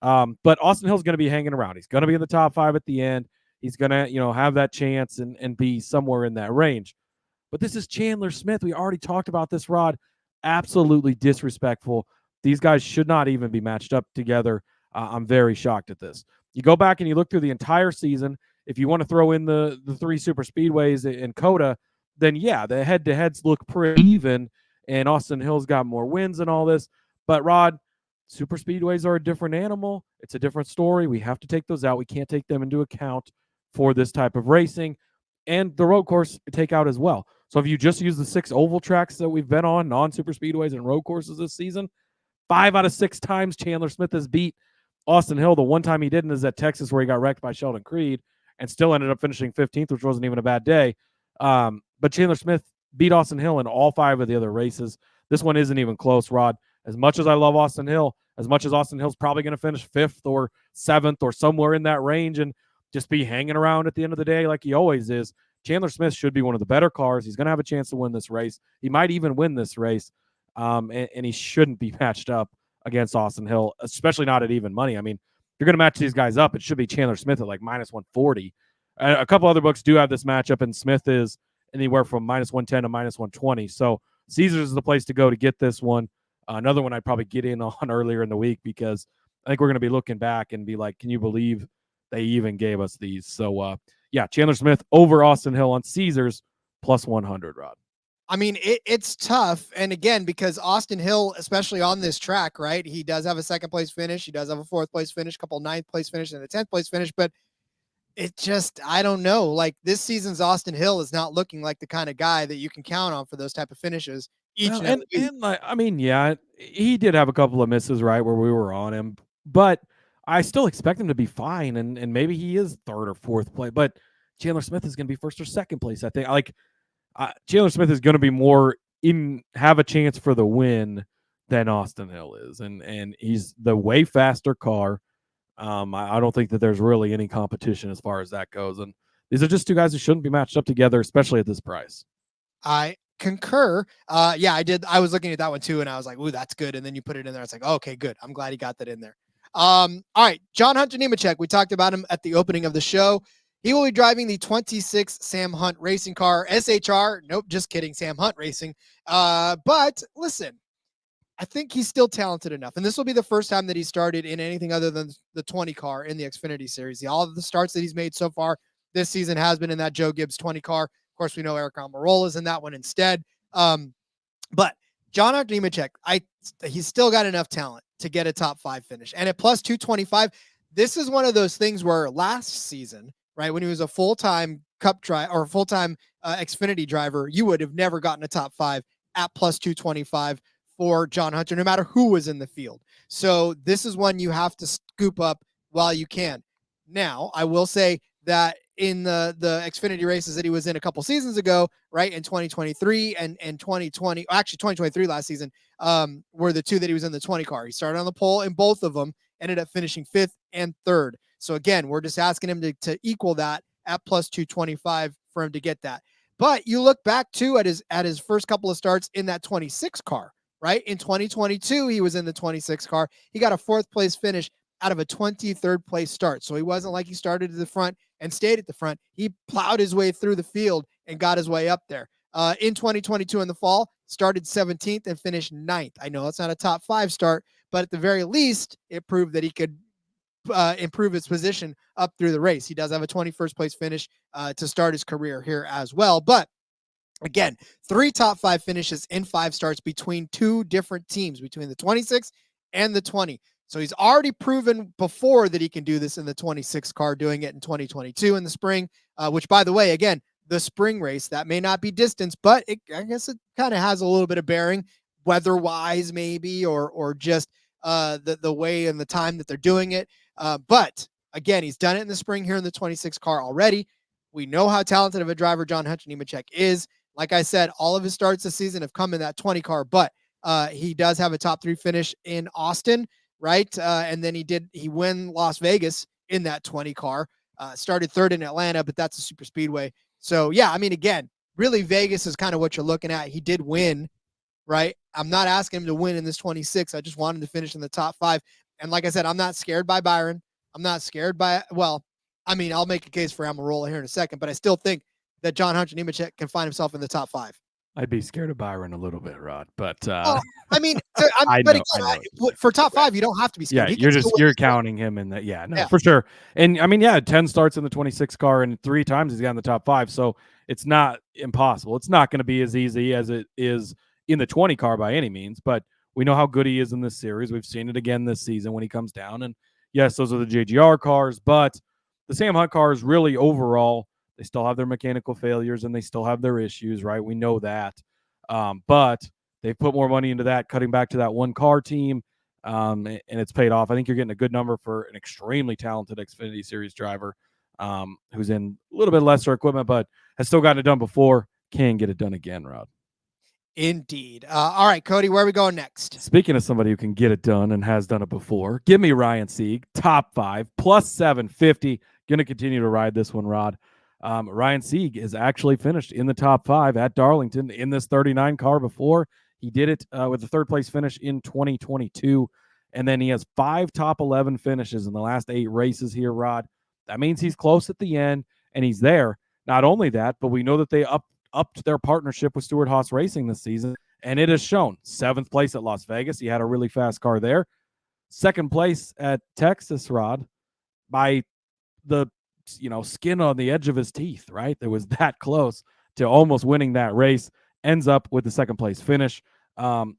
But Austin Hill's going to be hanging around. He's going to be in the top 5 at the end. He's going to, have that chance and be somewhere in that range. But this is Chandler Smith. We already talked about this, Rod. Absolutely disrespectful. These guys should not even be matched up together. I'm very shocked at this. You go back and you look through the entire season. If you want to throw in the 3 super speedways in COTA, then yeah, the head-to-heads look pretty even, and Austin Hill's got more wins and all this. But Rod, super speedways are a different animal. It's a different story. We have to take those out. We can't take them into account for this type of racing. And the road course take out as well. So if you just use the 6 oval tracks that we've been on, non-super speedways and road courses this season, 5 out of 6 times Chandler Smith has beat Austin Hill. The one time he didn't is at Texas, where he got wrecked by Sheldon Creed and still ended up finishing 15th, which wasn't even a bad day. But Chandler Smith beat Austin Hill in all 5 of the other races. This one isn't even close, Rod. As much as I love Austin Hill, as much as Austin Hill's probably going to finish 5th or 7th or somewhere in that range and just be hanging around at the end of the day like he always is, Chandler Smith should be one of the better cars. He's going to have a chance to win this race. He might even win this race, and he shouldn't be matched up against Austin Hill, especially not at even money. I mean, if you're going to match these guys up, it should be Chandler Smith at like minus 140. A couple other books do have this matchup, and Smith is anywhere from minus 110 to minus 120. So Caesars is the place to go to get this one. Another one I'd probably get in on earlier in the week, because I think we're going to be looking back and be like, can you believe they even gave us these? So, yeah, Chandler Smith over Austin Hill on Caesars plus 100, Rod. I mean, it's tough. And again, because Austin Hill, especially on this track, right, he does have a 2nd place finish. He does have a 4th place finish, a couple 9th place finish, and a 10th place finish. But it just, I don't know. Like, this season's Austin Hill is not looking like the kind of guy that you can count on for those type of finishes. And like, I mean, yeah, he did have a couple of misses, right, where we were on him. But I still expect him to be fine, and maybe he is 3rd or 4th place. But Chandler Smith is going to be 1st or 2nd place, I think. Like, Chandler Smith is going to be more have a chance for the win than Austin Hill is, and he's the way faster car. I don't think that there's really any competition as far as that goes, and these are just 2 guys who shouldn't be matched up together, especially at this price. I concur. Yeah, I did. I was looking at that one too, and I was like, "Ooh, that's good." And then you put it in there. It's like, oh, okay, good. I'm glad he got that in there. All right, John Hunter Nemechek. We talked about him at the opening of the show. He will be driving the 26 Sam Hunt racing car, SHR. Nope, just kidding, Sam Hunt Racing. But listen, I think he's still talented enough. And this will be the first time that he started in anything other than the 20 car in the Xfinity Series. All of the starts that he's made so far this season has been in that Joe Gibbs 20 car. Of course, we know Eric Almirola's in that one instead. But John Hunter Nemechek, he's still got enough talent to get a top 5 finish. And at plus 225, this is one of those things where last season, right, when he was a full-time Cup driver or full-time Xfinity driver, you would have never gotten a top 5 at plus 225 for John Hunter, no matter who was in the field. So this is one you have to scoop up while you can. Now, I will say that in the Xfinity races that he was in a couple seasons ago, right, in 2023 and 2020, actually 2023 last season, were the two that he was in the 20 car. He started on the pole in both of them, ended up finishing 5th and 3rd. So again, we're just asking him to equal that at plus 225 for him to get that. But you look back too at his first couple of starts in that 26 car, right? In 2022, he was in the 26 car. He got a 4th place finish out of a 23rd place start. So he wasn't like he started at the front and stayed at the front. He plowed his way through the field and got his way up there. In 2022 in the fall, started 17th and finished 9th. I know it's not a top 5 start, but at the very least, it proved that he could improve his position up through the race. He does have a 21st place finish to start his career here as well. But again, 3 top 5 finishes in 5 starts between 2 different teams, between the 26 and the 20. So he's already proven before that he can do this in the 26 car, doing it in 2022 in the spring, which, by the way, again, the spring race, that may not be distance, but I guess it kind of has a little bit of bearing weather-wise maybe, or just the way and the time that they're doing it. But again, he's done it in the spring here in the 26 car already. We know how talented of a driver John Hunter Nemechek is. Like I said, all of his starts this season have come in that 20 car, but he does have a top 3 finish in Austin, right? And then he won Las Vegas in that 20 car, started 3rd in Atlanta, but that's a super speedway. So yeah, I mean, again, really Vegas is kind of what you're looking at. He did win, right? I'm not asking him to win in this 26. I just want him to finish in the top 5. And like I said, I'm not scared by Byron. I'm not scared by, well, I mean, I'll make a case for Almirola here in a second, but I still think that John Hunter Nemechek can find himself in the top 5. I'd be scared of Byron a little bit, Rod, but I mean, for top 5, you don't have to be scared. Yeah, you're counting him in that. Yeah, no, yeah, for sure. And I mean, yeah, 10 starts in the 26 car, and 3 times he's got in the top 5. So it's not impossible. It's not going to be as easy as it is in the 20 car by any means, but we know how good he is in this series. We've seen it again this season when he comes down. And yes, those are the JGR cars, but the Sam Hunt cars really overall, they still have their mechanical failures and they still have their issues, right? We know that. But they've put more money into that, cutting back to that one car team, and it's paid off. I think you're getting a good number for an extremely talented Xfinity Series driver who's in a little bit lesser equipment, but has still gotten it done before, can get it done again, Rod. Indeed. All right, Cody, where are we going next? Speaking of somebody who can get it done and has done it before, give me Ryan Sieg, top 5, plus 750. Going to continue to ride this one, Rod. Ryan Sieg is actually finished in the top 5 at Darlington in this 39 car before. He did it with the 3rd place finish in 2022. And then he has 5 top 11 finishes in the last 8 races here, Rod. That means he's close at the end and he's there. Not only that, but we know that they upped their partnership with Stewart Haas Racing this season, and it has shown. 7th place at Las Vegas. He had a really fast car there. 2nd place at Texas, Rod, by the skin on the edge of his teeth, right? It was that close to almost winning that race. Ends up with the 2nd place finish.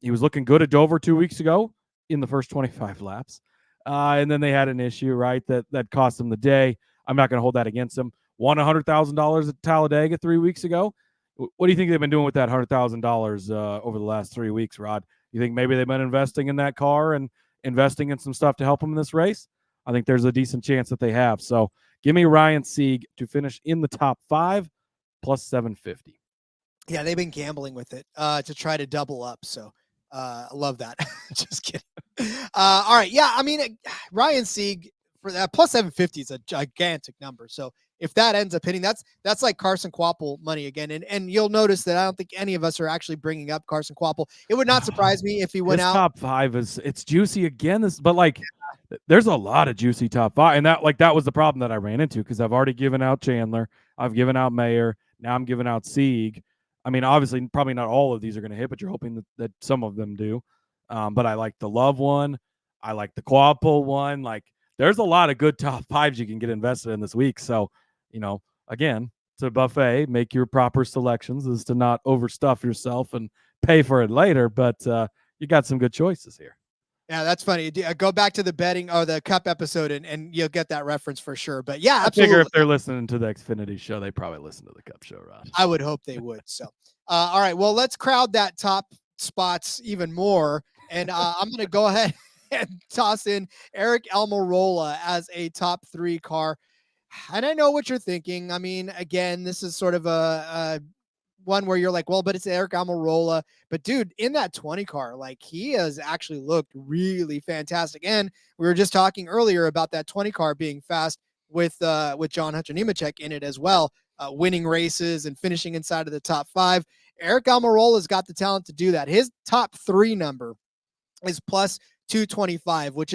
He was looking good at Dover 2 weeks ago in the first 25 laps. And then they had an issue, right, that cost him the day. I'm not going to hold that against him. Won $100,000 at Talladega 3 weeks ago. What do you think they've been doing with that $100,000 over the last 3 weeks, Rod? You think maybe they've been investing in that car and investing in some stuff to help them in this race? I think there's a decent chance that they have. So give me Ryan Sieg to finish in the top 5, plus 750. Yeah, they've been gambling with it to try to double up. So I love that. Just kidding. All right. Yeah, I mean, Ryan Sieg for that plus 750 is a gigantic number. So if that ends up hitting, that's like Carson Kvapil money again. And you'll notice that I don't think any of us are actually bringing up Carson Kvapil. It would not surprise me if he went out. Top 5 it's juicy again. There's a lot of juicy top 5, and that was the problem that I ran into because I've already given out Chandler, I've given out Mayer, now I'm giving out Sieg. I mean, obviously, probably not all of these are going to hit, but you're hoping that some of them do. But I like the Love one. I like the Quad Pull one. Like, there's a lot of good top fives you can get invested in this week. So, again, it's a buffet. Make your proper selections, is to not overstuff yourself and pay for it later. But you got some good choices here. Yeah, that's funny. Go back to the betting or the Cup episode, and you'll get that reference for sure. But yeah, I absolutely. figure if they're listening to the Xfinity show, they probably listen to the Cup show, Rod. I would hope they would. So, all right. Well, let's crowd that top spots even more. And I'm going to go ahead and toss in Eric Almirola as a top 3 car. And I know what you're thinking. I mean, again, this is sort of a one where you're like, well, but it's Eric Almirola. But dude, in that 20 car, like, he has actually looked really fantastic. And we were just talking earlier about that 20 car being fast with John Hunter Nemechek in it as well, winning races and finishing inside of the top 5. Eric Almirola's got the talent to do that. His top 3 number is plus 225, which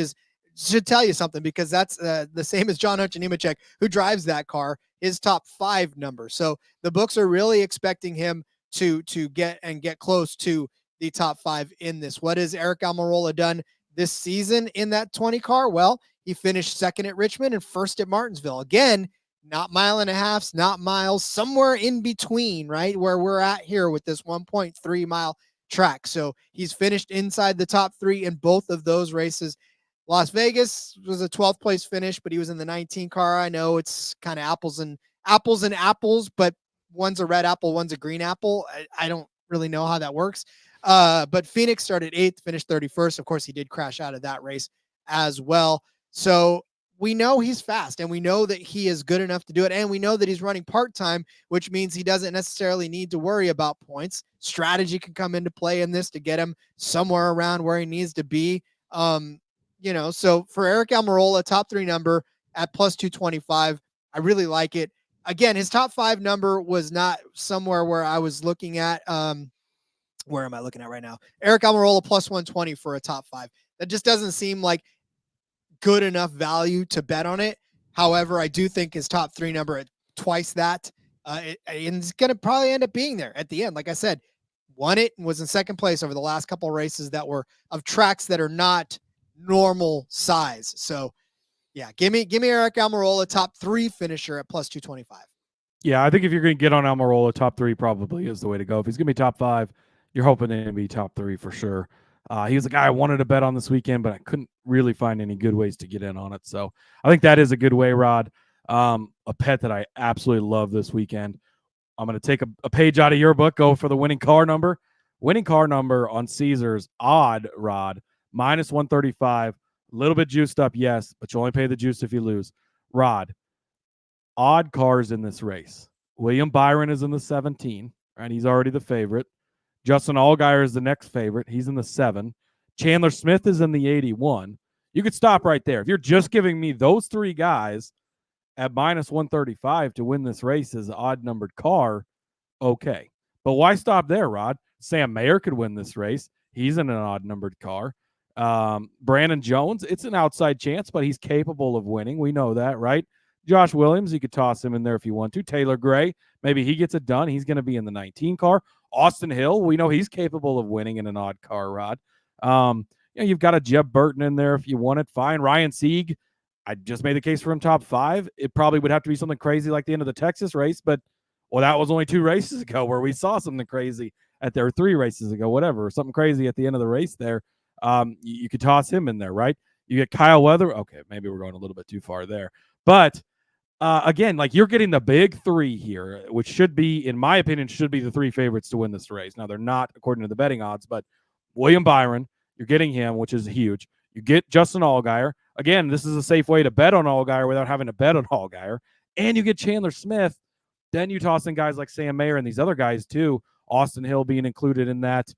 should tell you something, because that's the same as John Hunter Nemechek, who drives that car, his top 5 number. So the books are really expecting him to get close to the top 5 in this. What has Eric Almirola done this season in that 20 car? Well, he finished second at Richmond and first at Martinsville. Again, not mile and a half, not miles, somewhere in between, right, where we're at here with this 1.3 mile track. So he's finished inside the top 3 in both of those races. Las Vegas was a 12th place finish, but he was in the 19 car. I know it's kind of apples and apples, but one's a red apple, one's a green apple. I don't really know how that works. But Phoenix started 8th, finished 31st. Of course, he did crash out of that race as well. So we know he's fast, and we know that he is good enough to do it. And we know that he's running part-time, which means he doesn't necessarily need to worry about points. Strategy can come into play in this to get him somewhere around where he needs to be. So for Eric Almirola, top 3 number at plus 225, I really like it. Again, his top 5 number was not somewhere where I was looking at. Where am I looking at right now? Eric Almirola plus 120 for a top 5. That just doesn't seem like good enough value to bet on it. However, I do think his top 3 number at twice that, and it's going to probably end up being there at the end. Like I said, won it and was in second place over the last couple of races that were of tracks that are not normal size. So yeah, give me Eric Almirola, top 3 finisher at plus 225. Yeah, I think if you're going to get on Almirola, top 3 probably is the way to go. If he's going to be top 5, you're hoping to be top 3 for sure. He was a guy I wanted to bet on this weekend, but I couldn't really find any good ways to get in on it. So I think that is a good way, Rod. A pet that I absolutely love this weekend. I'm going to take a page out of your book, go for the winning car number. Winning car number on Caesars, odd, Rod, minus 135. A little bit juiced up, yes, but you only pay the juice if you lose. Rod, odd cars in this race. William Byron is in the 17, right? He's already the favorite. Justin Allgaier is the next favorite. He's in the 7. Chandler Smith is in the 81. You could stop right there. If you're just giving me those 3 guys at minus 135 to win this race as an odd-numbered car, okay. But why stop there, Rod? Sam Mayer could win this race. He's in an odd-numbered car. Brandon Jones, it's an outside chance, but he's capable of winning. We know that, right? Josh Williams, you could toss him in there if you want to. Taylor Gray, maybe he gets it done. He's going to be in the 19 car. Austin Hill, we know he's capable of winning in an odd car, Rod. You've got a Jeb Burton in there if you want it. Fine. Ryan Sieg, I just made the case for him top 5. It probably would have to be something crazy like the end of the Texas race, but, well, that was only 2 races ago where we saw something crazy at there, 3 races ago, whatever, something crazy at the end of the race there. You could toss him in there, right? You get Kyle Weather. Okay, maybe we're going a little bit too far there. But again, like, you're getting the big 3 here, which should be, in my opinion, should be the 3 favorites to win this race. Now, they're not according to the betting odds, but William Byron, you're getting him, which is huge. You get Justin Allgaier. Again, this is a safe way to bet on Allgaier without having to bet on Allgaier. And you get Chandler Smith. Then you toss in guys like Sam Mayer and these other guys too. Austin Hill being included in that.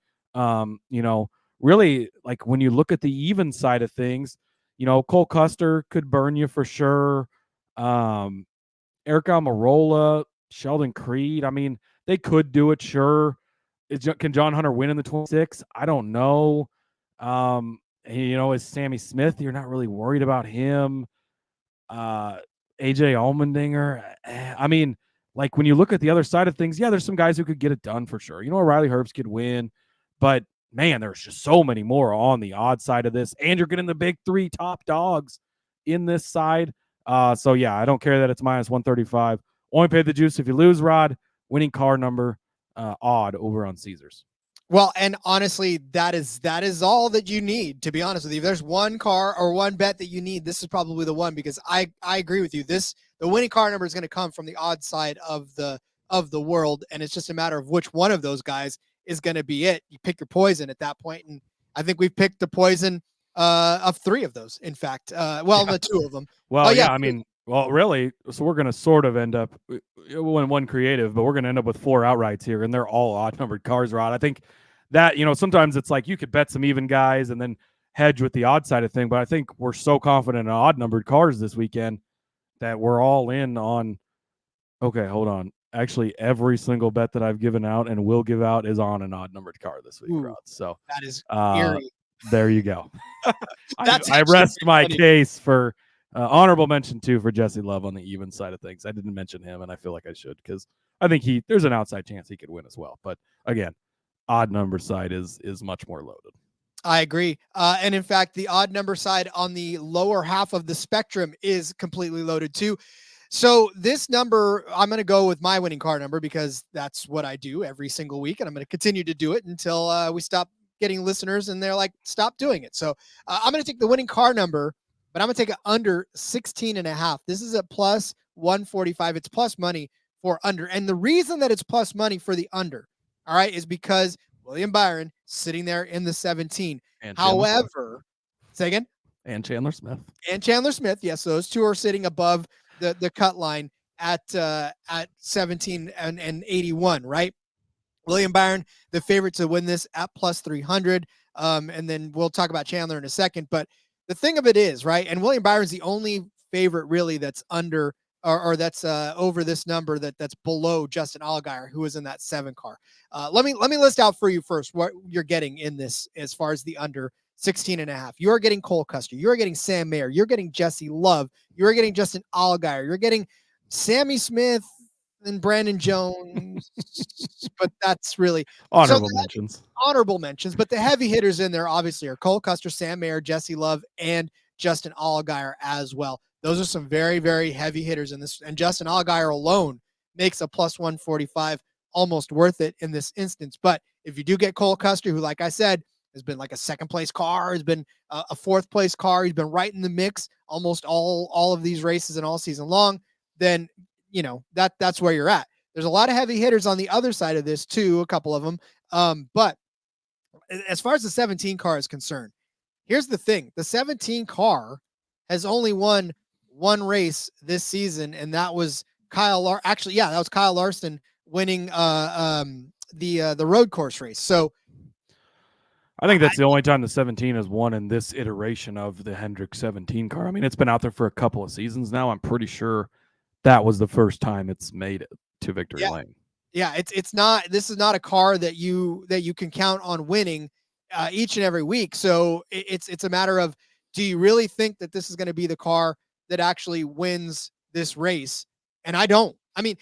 Really, like, when you look at the even side of things, Cole Custer could burn you for sure. Eric Almirola, Sheldon Creed. I mean, they could do it, sure. Can John Hunter win in the 26? I don't know. Is Sammy Smith? You're not really worried about him. AJ Allmendinger. I mean, like, when you look at the other side of things, yeah, there's some guys who could get it done for sure. Riley Herbst could win, but man, there's just so many more on the odd side of this, and you're getting the big 3 top dogs in this side. So yeah, I don't care that it's minus 135. Only pay the juice if you lose, Rod. Winning car number odd over on Caesars. Well, and honestly, that is all that you need, to be honest with you. If there's one car or one bet that you need, this is probably the one, because I agree with you. The winning car number is going to come from the odd side of the world, and it's just a matter of which one of those guys is going to be it. You pick your poison at that point, and I think we've picked the poison of 3 of those, in fact. The 2 of them. Well, yeah, I mean, well, really, so we're going to sort of end up one creative, but we're going to end up with 4 outrights here, and they're all odd-numbered cars, Rod. I think that, sometimes it's like you could bet some even guys and then hedge with the odd side of thing, but I think we're so confident in odd-numbered cars this weekend that we're all in on, okay, hold on. Actually, every single bet that I've given out and will give out is on an odd-numbered car this week, Rod. So that is eerie. There you go. I rest my case for honorable mention, too, for Jesse Love on the even side of things. I didn't mention him, and I feel like I should, because I think there's an outside chance he could win as well. But again, odd number side is much more loaded. I agree. And in fact, the odd number side on the lower half of the spectrum is completely loaded too. So this number, I'm going to go with my winning car number, because that's what I do every single week. And I'm going to continue to do it until we stop getting listeners and they're like, stop doing it. So I'm going to take the winning car number, but I'm going to take it under 16.5. This is at plus 145. It's plus money for under. And the reason that it's plus money for the under, all right, is because William Byron sitting there in the 17. However, say again? And Chandler Smith. Yes, those 2 are sitting above the cut line at 17 and 81, right? William Byron, the favorite to win this at plus 300. And then we'll talk about Chandler in a second. But the thing of it is, right, and William Byron's the only favorite really that's under or that's over this number that's below Justin Allgaier, who is in that 7 car. Let me list out for you first what you're getting in this as far as the under 16.5. You're getting Cole Custer. You're getting Sam Mayer. You're getting Jesse Love. You're getting Justin Allgaier. You're getting Sammy Smith and Brandon Jones. But that's really honorable mentions. Honorable mentions. But the heavy hitters in there obviously are Cole Custer, Sam Mayer, Jesse Love, and Justin Allgaier as well. Those are some very, very heavy hitters in this. And Justin Allgaier alone makes a plus 145 almost worth it in this instance. But if you do get Cole Custer, who, like I said, has been like a 2nd place car, has been a 4th place car, he's been right in the mix almost all of these races and all season long, then, that's where you're at. There's a lot of heavy hitters on the other side of this too, a couple of them. But as far as the 17 car is concerned, here's the thing. The 17 car has only won 1 race this season, and that was Kyle Larson winning the road course race. So I think that's the only time the 17 has won in this iteration of the Hendrick 17 car. I mean, it's been out there for a couple of seasons now. I'm pretty sure that was the first time it's made it to victory lane. Yeah, it's not. This is not a car that you can count on winning each and every week. So it's a matter of, do you really think that this is going to be the car that actually wins this race? And I don't. I mean,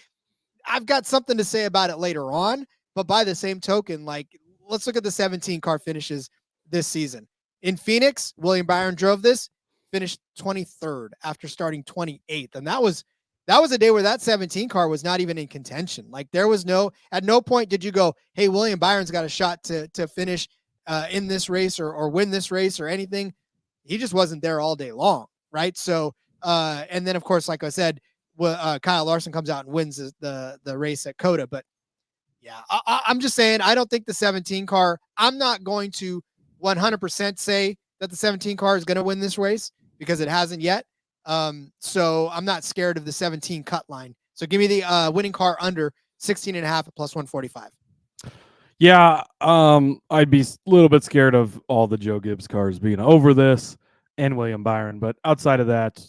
I've got something to say about it later on, but by the same token, like, let's look at the 17 car finishes this season. In Phoenix, William Byron drove this, finished 23rd after starting 28th. And that was a day where that 17 car was not even in contention. Like, there was at no point did you go, hey, William Byron's got a shot to finish in this race or win this race or anything. He just wasn't there all day long. Right. So, and then of course, like I said, Kyle Larson comes out and wins the race at COTA, but yeah, I'm just saying, I don't think the 17 car, I'm not going to 100% say that the 17 car is going to win this race because it hasn't yet. So I'm not scared of the 17 cut line. So give me the winning car under 16.5 at plus 145. Yeah, I'd be a little bit scared of all the Joe Gibbs cars being over this and William Byron. But outside of that,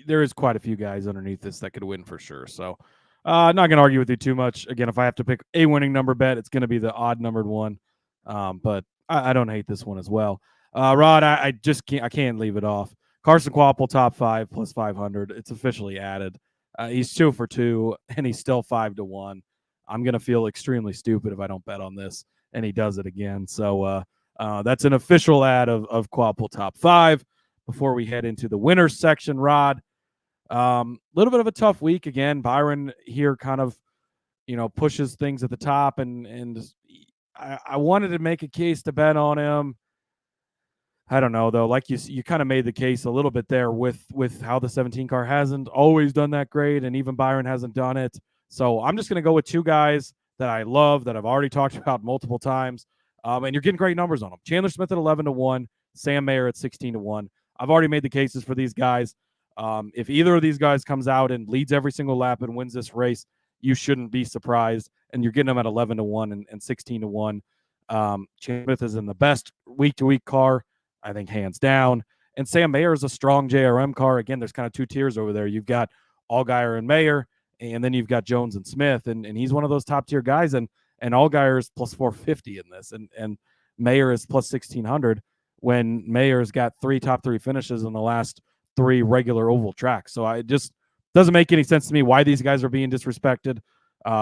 there is quite a few guys underneath this that could win for sure. So not going to argue with you too much. Again, if I have to pick a winning number bet, it's going to be the odd numbered one. But I don't hate this one as well. Rod, I just can't leave it off. Carson Kvapil, top 5 plus 500. It's officially added. He's 2 for 2, and he's still 5-1. I'm going to feel extremely stupid if I don't bet on this. and he does it again. So that's an official ad of Quadruple Top 5 before we head into the winners section, Rod. Little bit of a tough week again. Byron here kind of, pushes things at the top, and I wanted to make a case to bet on him. I don't know though. Like you kind of made the case a little bit there with how the 17 car hasn't always done that great, and even Byron hasn't done it. So I'm just going to go with two guys that I love that I've already talked about multiple times, and you're getting great numbers on them. Chandler Smith at 11-1, Sam Mayer at 16-1. I've already made the cases for these guys. If either of these guys comes out and leads every single lap and wins this race, you shouldn't be surprised. And you're getting them at 11-1 and 16-1. Chandler Smith is in the best week-to-week car, I think, hands down. And Sam Mayer is a strong JRM car. Again, there's kind of two tiers over there. You've got Allgaier and Mayer, and then you've got Jones and Smith, and he's one of those top-tier guys. And Allgaier is plus 450 in this, and Mayer is plus 1,600 when Mayer's got top three finishes in the last 3 regular oval tracks. So it just doesn't make any sense to me why these guys are being disrespected.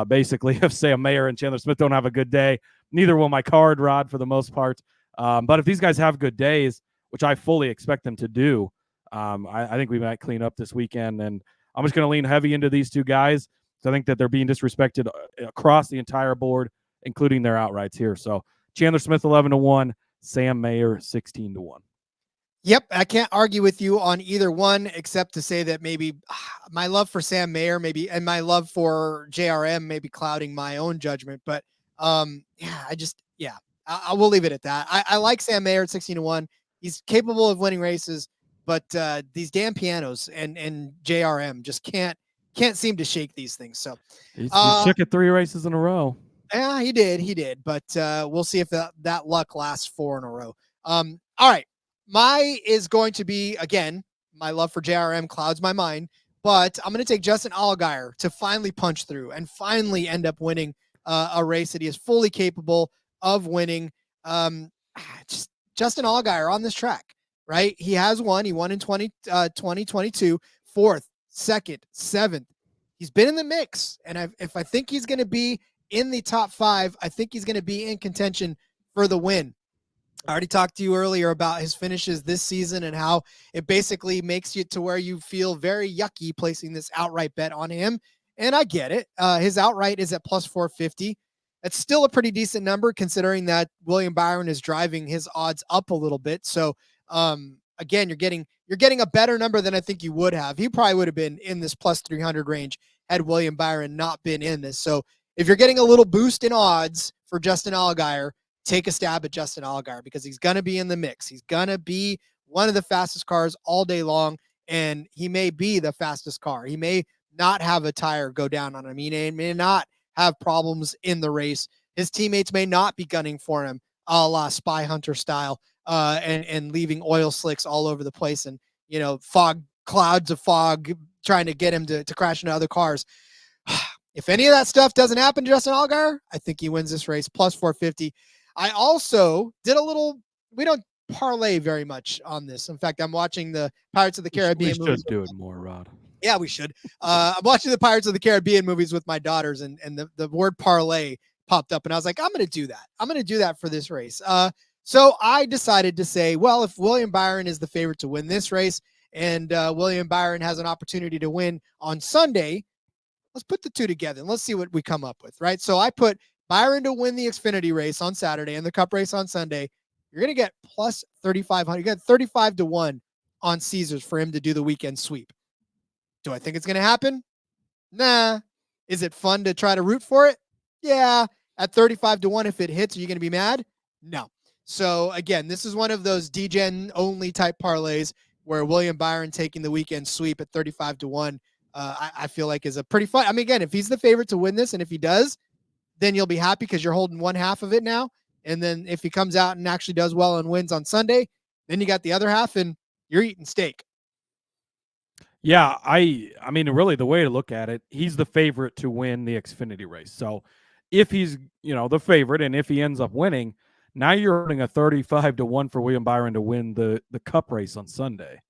Basically, if Sam Mayer and Chandler Smith don't have a good day, neither will my card, Rod, for the most part. But if these guys have good days, which I fully expect them to do, I think we might clean up this weekend. And I'm just going to lean heavy into these two guys. So I think that they're being disrespected across the entire board, including their outrights here. So Chandler Smith 11-1, Sam Mayer 16-1. Yep, I can't argue with you on either one, except to say that maybe my love for Sam Mayer and my love for JRM may be clouding my own judgment. But I will leave it at that. I like Sam Mayer at 16-1. He's capable of winning races, but these damn pianos and JRM just can't seem to shake these things. So he shook it 3 races in a row. Yeah, he did. But we'll see if that luck lasts 4 in a row. All right. My is going to be, again, my love for JRM clouds my mind, but I'm going to take Justin Allgaier to finally punch through and finally end up winning a race that he is fully capable of winning. Just Justin Allgaier on this track, right? He has won. He won in 2022, 4th, 2nd, 7th. He's been in the mix, and if I think he's going to be in the top 5, I think he's going to be in contention for the win. I already talked to you earlier about his finishes this season and how it basically makes you to where you feel very yucky placing this outright bet on him. And I get it. His outright is at plus 450. It's still a pretty decent number considering that William Byron is driving his odds up a little bit. So again, you're getting a better number than I think you would have. He probably would have been in this plus 300 range had William Byron not been in this. So if you're getting a little boost in odds for Justin Allgaier, take a stab at Justin Allgaier because he's going to be in the mix. He's going to be one of the fastest cars all day long, and he may be the fastest car. He may not have a tire go down on him. He may not have problems in the race. His teammates may not be gunning for him a la Spy Hunter style and leaving oil slicks all over the place and, clouds of fog trying to get him to crash into other cars. If any of that stuff doesn't happen to Justin Allgaier, I think he wins this race plus 450. I also did we don't parlay very much on this. In fact, I'm watching the Pirates of the Caribbean movies. We should do it more, Rod. Yeah, we should. I'm watching the Pirates of the Caribbean movies with my daughters, and the word parlay popped up, and I was like, I'm going to do that. I'm going to do that for this race. So I decided to say, well, if William Byron is the favorite to win this race, and William Byron has an opportunity to win on Sunday, let's put the two together, and let's see what we come up with, right? So I put Byron to win the Xfinity race on Saturday and the Cup race on Sunday. You're going to get plus 3,500. You got 35-1 on Caesars for him to do the weekend sweep. Do I think it's going to happen? Nah. Is it fun to try to root for it? Yeah. At 35-1, if it hits, are you going to be mad? No. So again, this is one of those DGen only type parlays where William Byron taking the weekend sweep at 35-1, I feel like is a pretty fun. I mean, again, if he's the favorite to win this, and if he does, then you'll be happy because you're holding one half of it now. And then if he comes out and actually does well and wins on Sunday, then you got the other half and you're eating steak. Yeah, I mean, really the way to look at it, he's the favorite to win the Xfinity race. So if he's, the favorite and if he ends up winning, now you're earning a 35-1 for William Byron to win the Cup race on Sunday.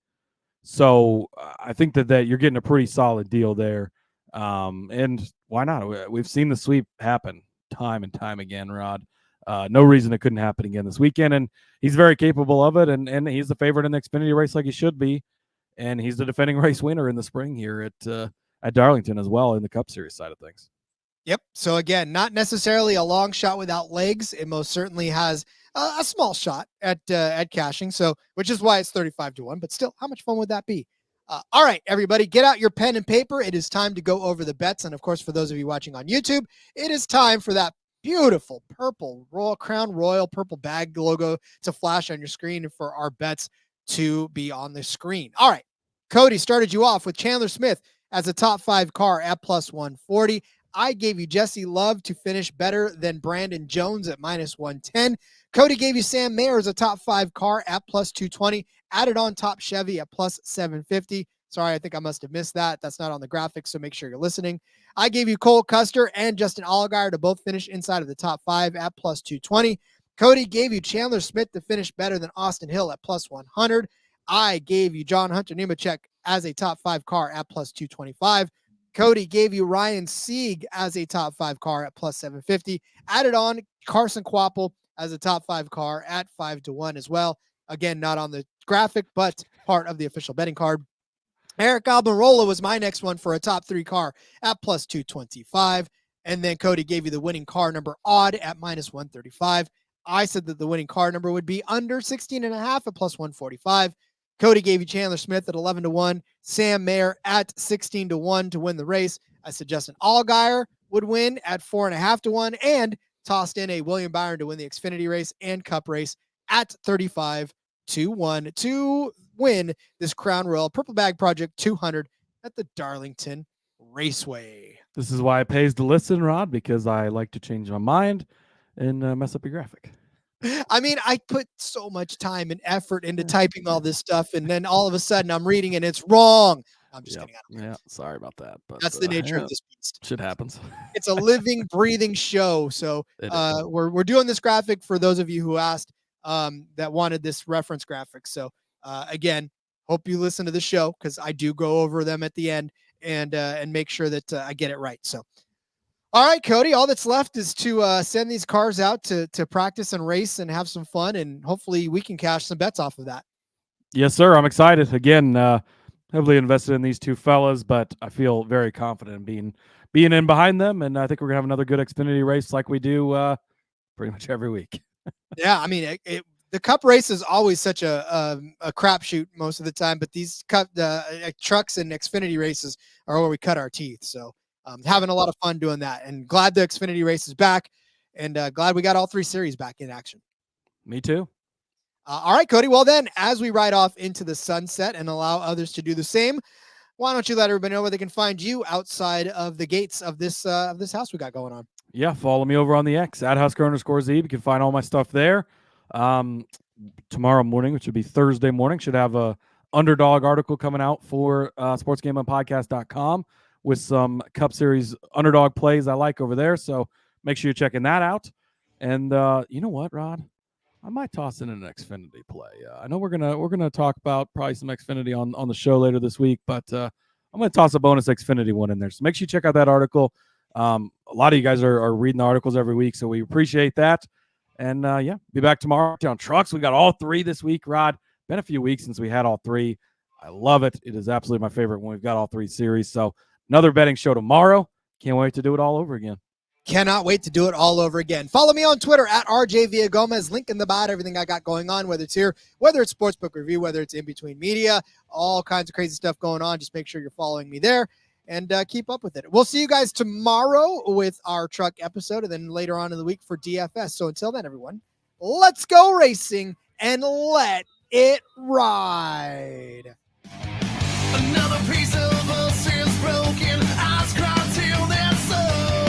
So I think that you're getting a pretty solid deal there. And why not? We've seen the sweep happen time and time again, Rod. No reason it couldn't happen again this weekend, and he's very capable of it, and he's the favorite in the Xfinity race like he should be, and he's the defending race winner in the spring here at Darlington as well in the Cup Series side of things. Yep. So again, not necessarily a long shot without legs. It most certainly has a small shot at cashing. So, which is why it's 35-1. But still, how much fun would that be? All right, everybody, get out your pen and paper. It is time to go over the bets. And of course, for those of you watching on YouTube, it is time for that beautiful purple Crown Royal purple bag logo to flash on your screen and for our bets to be on the screen. All right, Cody started you off with Chandler Smith as a top 5 car at plus 140. I gave you Jesse Love to finish better than Brandon Jones at minus 110. Cody gave you Sam Mayer as a top 5 car at plus 220. Added on top Chevy at plus 750. Sorry, I think I must have missed that. That's not on the graphics, so make sure you're listening. I gave you Cole Custer and Justin Allgaier to both finish inside of the top 5 at plus 220. Cody gave you Chandler Smith to finish better than Austin Hill at plus 100. I gave you John Hunter Nemechek as a top 5 car at plus 225. Cody gave you Ryan Sieg as a top 5 car at plus 750. Added on Carson Kvapil as a top 5 car at 5-1 as well. Again, not on the graphic, but part of the official betting card. Eric Almirola was my next one for a top 3 car at plus 225. And then Cody gave you the winning car number odd at minus 135. I said that the winning car number would be under 16.5 at plus 145. Cody gave you Chandler Smith at 11-1, Sam Mayer at 16-1 to win the race. I said Justin Allgaier would win at 4.5-1 and tossed in a William Byron to win the Xfinity race and Cup race at 35-1 to win this Crown Royal Purple Bag Project 200 at the Darlington Raceway. This is why it pays to listen, Rod, because I like to change my mind and mess up your graphic. I mean, I put so much time and effort into typing all this stuff, and then all of a sudden I'm reading and it's wrong. I'm just kidding. Yeah, sorry about that. But that's the nature of this beast. Shit happens. It's a living, breathing show. So we're doing this graphic for those of you who asked that wanted this reference graphic. So again, hope you listen to the show because I do go over them at the end and make sure that I get it right. So. All right, Cody, all that's left is to send these cars out to practice and race and have some fun, and hopefully we can cash some bets off of that. Yes, sir. I'm excited. Again, heavily invested in these two fellas, but I feel very confident in being in behind them, and I think we're going to have another good Xfinity race like we do pretty much every week. Yeah, I mean, the Cup race is always such a crapshoot most of the time, but these trucks and Xfinity races are where we cut our teeth, so having a lot of fun doing that, and glad the Xfinity race is back, and glad we got all 3 series back in action. Me too. All right, Cody. Well, then, as we ride off into the sunset and allow others to do the same, why don't you let everybody know where they can find you outside of the gates of this house we got going on? Yeah, follow me over on the X at Husker_Zeeb. You can find all my stuff there. Tomorrow morning, which would be Thursday morning, should have a underdog article coming out for sportsgamblingpodcast.com. with some Cup Series underdog plays I like over there. So make sure you're checking that out. And you know what, Rod? I might toss in an Xfinity play. I know we're gonna talk about probably some Xfinity on the show later this week, but I'm gonna toss a bonus Xfinity one in there. So make sure you check out that article. A lot of you guys are reading the articles every week, so we appreciate that. And yeah, be back tomorrow on trucks. We got all 3 this week, Rod. Been a few weeks since we had all 3. I love it. It is absolutely my favorite when we've got all 3 series. So another betting show tomorrow. Can't wait to do it all over again. Cannot wait to do it all over again. Follow me on Twitter at RJ Villagomez. Link in the bio, everything I got going on, whether it's here, whether it's Sportsbook Review, whether it's in between media, all kinds of crazy stuff going on. Just make sure you're following me there and keep up with it. We'll see you guys tomorrow with our truck episode and then later on in the week for DFS. So until then, everyone, let's go racing and let it ride.